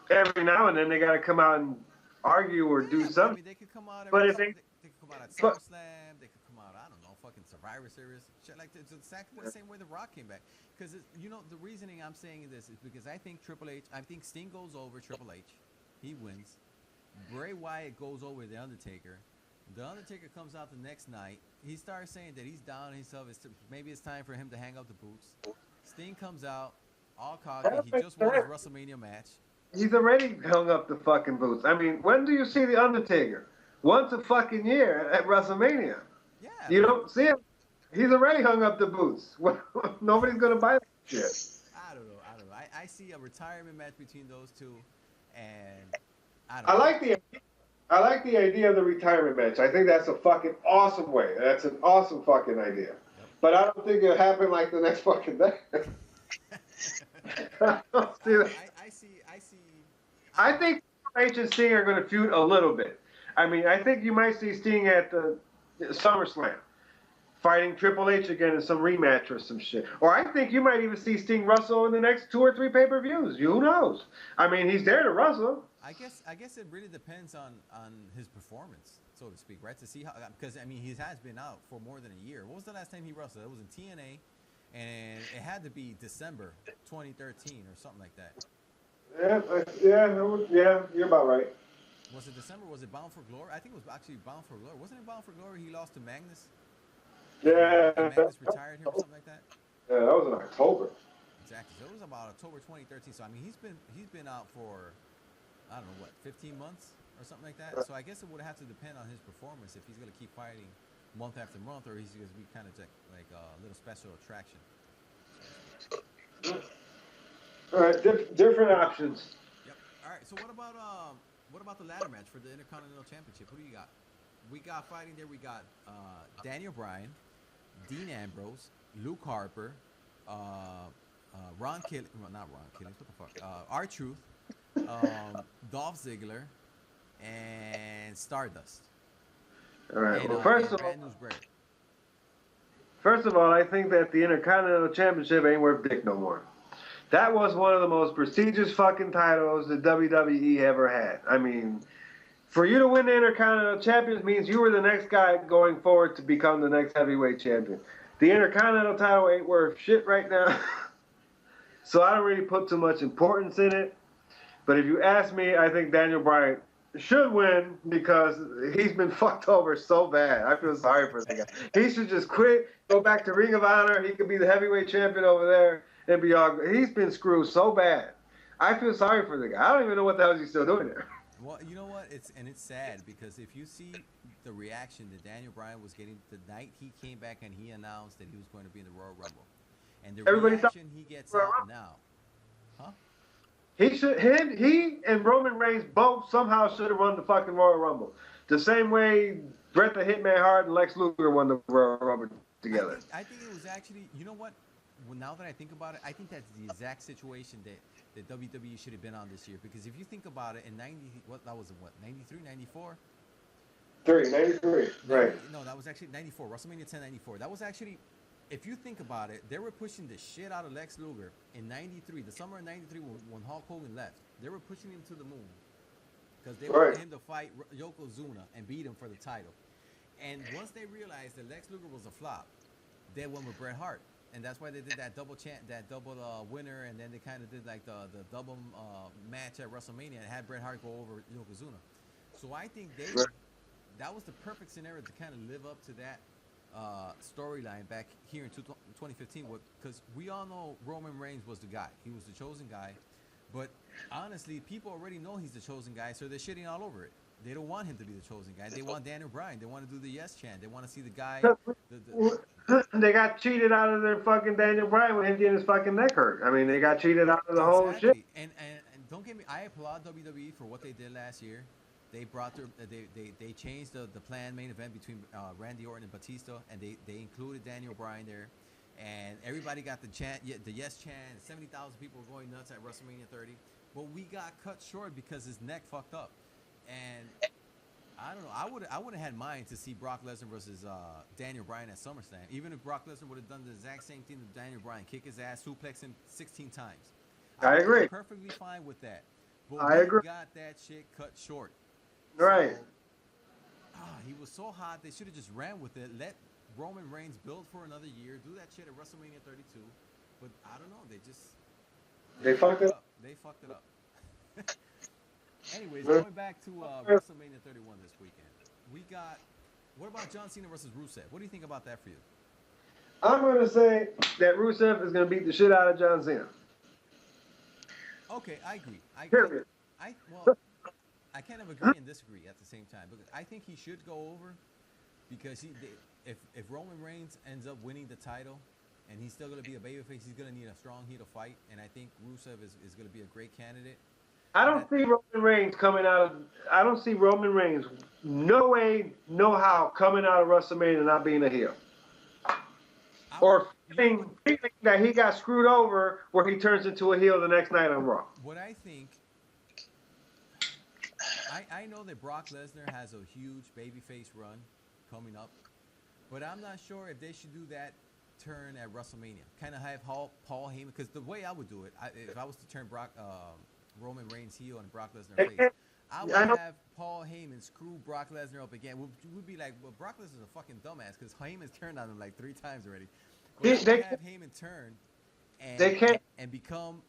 every now and then. They got to come out and argue or do Yeah, but I something. mean, they could come out But every. if they, They could come out at but SummerSlam. They could come out. I don't know, fucking Survivor Series. Shit like it's exactly the same way the Rock came back. Because you know the reasoning I'm saying this is because I think Triple H. I think Sting goes over Triple H. He wins. Bray Wyatt goes over the Undertaker. The Undertaker comes out the next night. He starts saying that he's down on himself. Maybe it's time for him to hang up the boots. Sting comes out, all cocky. He just won his WrestleMania match. he's already hung up the fucking boots. I mean, when do you see the Undertaker? Once a fucking year at WrestleMania. Yeah. You don't see him. He's already hung up the boots. Nobody's gonna buy that shit. I don't know. I see a retirement match between those two, and I like the idea of the retirement match. I think that's a fucking awesome way. That's an awesome fucking idea. Yep. But I don't think it'll happen like the next fucking day. I don't see that. I see. I think H and Sting are going to feud a little bit. I mean, I think you might see Sting at the SummerSlam fighting Triple H again in some rematch or some shit. Or I think you might even see Sting wrestle in the next 2 or 3 pay-per-views. Who knows? I mean, he's there to wrestle. I guess it really depends on his performance, so to speak, right? To see how, because I mean he has been out for more than a year. What was the last time he wrestled? It was in TNA, and it had to be December 2013 or something like that. Yeah, you're about right. Was it December? Was it Bound for Glory? I think it was actually Bound for Glory. Wasn't it Bound for Glory? He lost to Magnus. Yeah. And Magnus retired him or something like that. Yeah, that was in October. Exactly. So it was about October 2013. So I mean he's been out for, I don't know what, 15 months or something like that. So I guess it would have to depend on his performance if he's going to keep fighting month after month, or he's going to be kind of like a little special attraction. All right, different options. Yep. All right. So what about the ladder match for the Intercontinental Championship? Who do you got? We got fighting there. We got Daniel Bryan, Dean Ambrose, Luke Harper, Ron Killings. Well, not Ron Killings. What the fuck? R-Truth. Dolph Ziggler, and Stardust. All right. And, Well, first of all, I think that the Intercontinental Championship ain't worth dick no more. That was one of the most prestigious fucking titles that WWE ever had. I mean, for you to win the Intercontinental Championship means you were the next guy going forward to become the next heavyweight champion. The Intercontinental title ain't worth shit right now. So I don't really put too much importance in it. But if you ask me, I think Daniel Bryan should win because he's been fucked over so bad. I feel sorry for the guy. He should just quit, go back to Ring of Honor. He could be the heavyweight champion over there and be all good. He's been screwed so bad. I feel sorry for the guy. I don't even know what the hell he's still doing there. Well, you know what? It's sad because if you see the reaction that Daniel Bryan was getting the night he came back and he announced that he was going to be in the Royal Rumble, and the reaction he gets out now, huh? He and Roman Reigns both somehow should have won the fucking Royal Rumble. The same way Bret the Hitman Hart and Lex Luger won the Royal Rumble together. I think it was actually, you know what? Well, now that I think about it, I think that's the exact situation that WWE should have been on this year. Because if you think about it, in 93, 94? 93, right. No, that was actually 94, WrestleMania 10, 94. That was actually, if you think about it, they were pushing the shit out of Lex Luger in 93, the summer of 93 when Hulk Hogan left. They were pushing him to the moon because they wanted him to fight Yokozuna and beat him for the title. And once they realized that Lex Luger was a flop, they went with Bret Hart. And that's why they did that double winner, and then they kind of did like the double match at WrestleMania and had Bret Hart go over Yokozuna. So I think that was the perfect scenario to kind of live up to that storyline back here in 2015, because we all know Roman Reigns was the guy. He was the chosen guy. But honestly, people already know he's the chosen guy, so they're shitting all over it. They don't want him to be the chosen guy. They want Daniel Bryan. They want to do the yes chant. They want to see the guy. They got cheated out of their fucking Daniel Bryan with him getting his fucking neck hurt. I mean, they got cheated out of the whole shit. And don't get me. I applaud WWE for what they did last year. They brought they changed the planned main event between Randy Orton and Batista, and they included Daniel Bryan there, and everybody got the chant, the yes chant. 70,000 people were going nuts at WrestleMania 30, but we got cut short because his neck fucked up, and I don't know. I would have had mine to see Brock Lesnar versus Daniel Bryan at SummerSlam. Even if Brock Lesnar would have done the exact same thing to Daniel Bryan, kick his ass, suplex him 16 times. I agree. Perfectly fine with that. But I agree. Got that shit cut short. Right. So, he was so hot. They should have just ran with it. Let Roman Reigns build for another year. Do that shit at WrestleMania 32. But I don't know. They fucked it up. They fucked it up. Anyways, going back to WrestleMania 31 this weekend, we got. What about John Cena versus Rusev? What do you think about that for you? I'm going to say that Rusev is going to beat the shit out of John Cena. Okay, I agree. Period. I kind of agree and disagree at the same time. Because I think he should go over because if Roman Reigns ends up winning the title and he's still going to be a babyface, he's going to need a strong heel to fight. And I think Rusev is going to be a great candidate. I don't see Roman Reigns coming out of. I don't see Roman Reigns. No way, no how coming out of WrestleMania and not being a heel. Or feeling that he got screwed over where he turns into a heel the next night on Raw. What I think, I know that Brock Lesnar has a huge babyface run coming up, but I'm not sure if they should do that turn at WrestleMania. Kind of have Paul Heyman, because the way I would do it, if I was to turn Roman Reigns heel and Brock Lesnar face, I would have Paul Heyman screw Brock Lesnar up again. We'd be like, well, Brock Lesnar's a fucking dumbass because Heyman's turned on him like 3 times already. But they have Heyman turn and become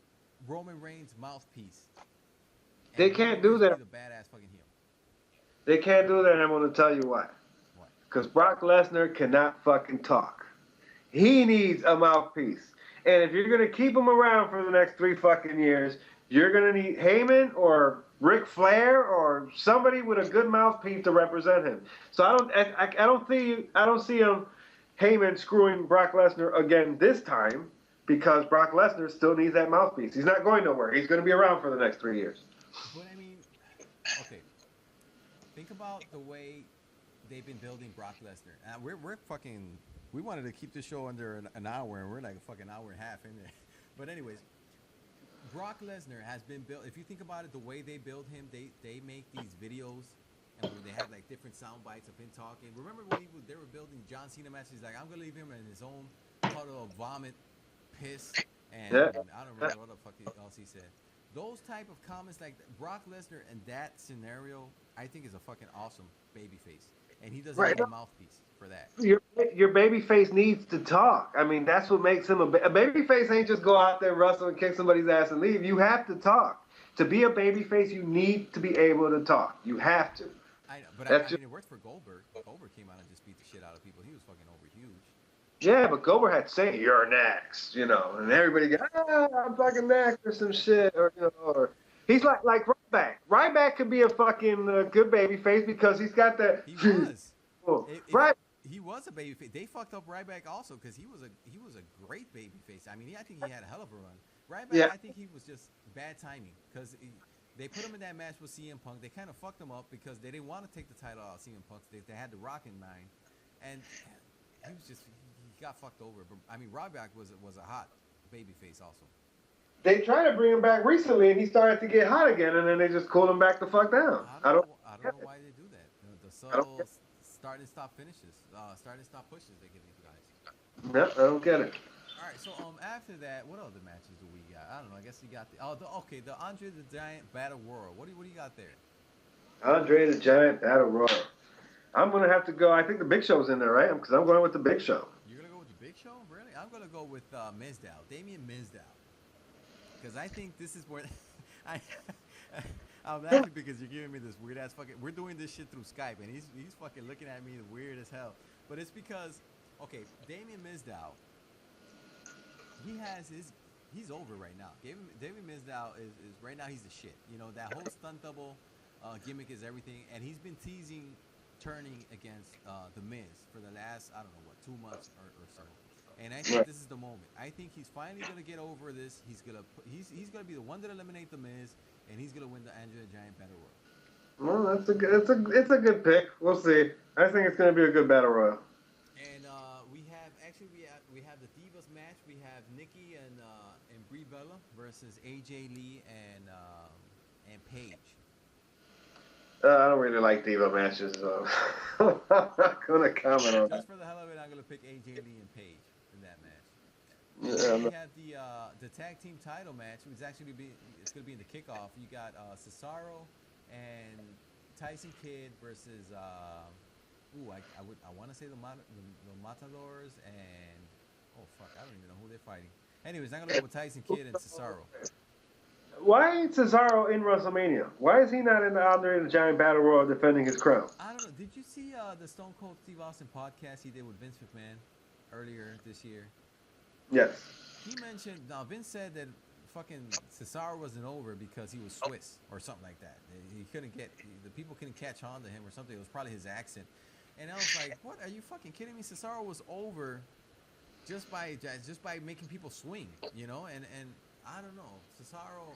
Roman Reigns' mouthpiece. They can't do that. The badass fucking heel. They can't do that, and I'm going to tell you why. Because Brock Lesnar cannot fucking talk. He needs a mouthpiece. And if you're going to keep him around for the next 3 fucking years, you're going to need Heyman or Ric Flair or somebody with a good mouthpiece to represent him. So I don't see him Heyman screwing Brock Lesnar again this time because Brock Lesnar still needs that mouthpiece. He's not going nowhere. He's going to be around for the next 3 years. But I mean, okay. Think about the way they've been building Brock Lesnar. We're fucking. We wanted to keep the show under an hour, and we're like a fucking hour and a half in there. But anyways, Brock Lesnar has been built. If you think about it, the way they build him, they make these videos, and they have like different sound bites of him talking. Remember when they were building John Cena matches? Like, I'm gonna leave him in his own puddle of vomit, piss, and I don't remember what the fuck else he said. Those type of comments, like Brock Lesnar in that scenario, I think is a fucking awesome babyface, and he doesn't need a mouthpiece for that. Your babyface needs to talk. I mean, that's what makes him a babyface. Ain't just go out there, wrestle, and kick somebody's ass and leave. You have to talk. To be a babyface, you need to be able to talk. You have to. I know, but I mean, it worked for Goldberg. Goldberg came out and just beat the shit out of people. He was fucking over huge. Yeah, but Goldberg had to say, "You're next," and everybody go, "I'm fucking next," or some shit, or he's like Ryback. Ryback could be a fucking good babyface because he's got that. He was. Right. He was a babyface. They fucked up Ryback also because he was a great babyface. I mean, I think he had a hell of a run. Ryback, I think he was just bad timing because they put him in that match with CM Punk. They kind of fucked him up because they didn't want to take the title out of CM Punk. They had The Rock in mind, and he was just. He got fucked over. But I mean, Ryback was a hot babyface also. They tried to bring him back recently, and he started to get hot again, and then they just cooled him back the fuck down. I don't know why they do that. The subtle start and stop finishes, start and stop pushes they give these guys. No, I don't get it. All right, so after that, what other matches do we got? I don't know. I guess you got the Andre the Giant Battle Royal. What do you got there? Andre the Giant Battle Royal. I'm gonna have to go. I think the Big Show's in there, right? Because I'm going with the Big Show. You're gonna go with the Big Show, really? I'm gonna go with Mizdow, Damien Mizdow, because I think this is where I'm laughing because you're giving me this weird ass fucking. We're doing this shit through Skype, and he's fucking looking at me weird as hell. But it's because Damien Mizdow, he's over right now. Damien Mizdow is right now he's the shit. That whole stunt double gimmick is everything, and he's been teasing turning against the Miz for the last 2 months or so. And I think this is the moment. I think he's finally gonna get over this. He's gonna be the one to eliminate the Miz, and he's gonna win the Andre the Giant Battle Royal. Well, it's a good pick. We'll see. I think it's gonna be a good Battle Royal. And we have the Divas match. We have Nikki and Brie Bella versus AJ Lee and Paige. I don't really like Diva matches, so I'm not gonna comment on that. Just for the hell of it, I'm gonna pick AJ Lee and Paige in that match. Yeah, We have the tag team title match. It's gonna be in the kickoff. You got Cesaro and Tyson Kidd versus I want to say the Matadors and I don't even know who they're fighting. Anyways, I'm gonna go with Tyson Kidd and Cesaro. Why ain't Cesaro in WrestleMania? Why is he not in the Andre the Giant Battle Royal defending his crown? I don't know. Did you see the Stone Cold Steve Austin podcast he did with Vince McMahon earlier this year? Yes. He mentioned, Vince said that fucking Cesaro wasn't over because he was Swiss or something like that. He couldn't the people couldn't catch on to him or something. It was probably his accent. And I was like, what? Are you fucking kidding me? Cesaro was over just by making people swing, you know? And I don't know. Cesaro,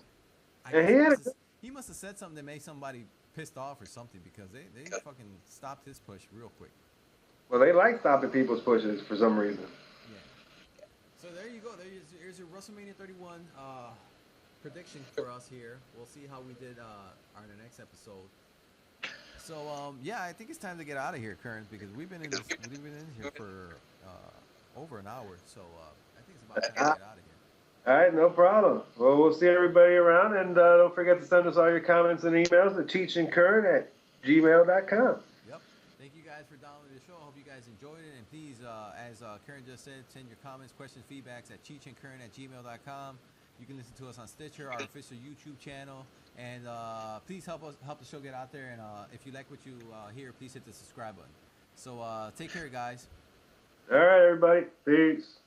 he must have said something that made somebody pissed off or something because they fucking stopped his push real quick. Well, they like stopping people's pushes for some reason. Yeah. So there you go. There's your WrestleMania 31 prediction for us here. We'll see how we did on the next episode. So yeah, I think it's time to get out of here, Kern, because we've been in here for over an hour. So I think it's about time to get out of here. All right, no problem. Well, we'll see everybody around, and don't forget to send us all your comments and emails to cheechandkern@gmail.com. Yep. Thank you guys for downloading the show. I hope you guys enjoyed it, and please, as Kern just said, send your comments, questions, feedbacks at cheechandkern@gmail.com. You can listen to us on Stitcher, our official YouTube channel, and please help the show get out there. And if you like what you hear, please hit the subscribe button. So take care, guys. All right, everybody. Peace.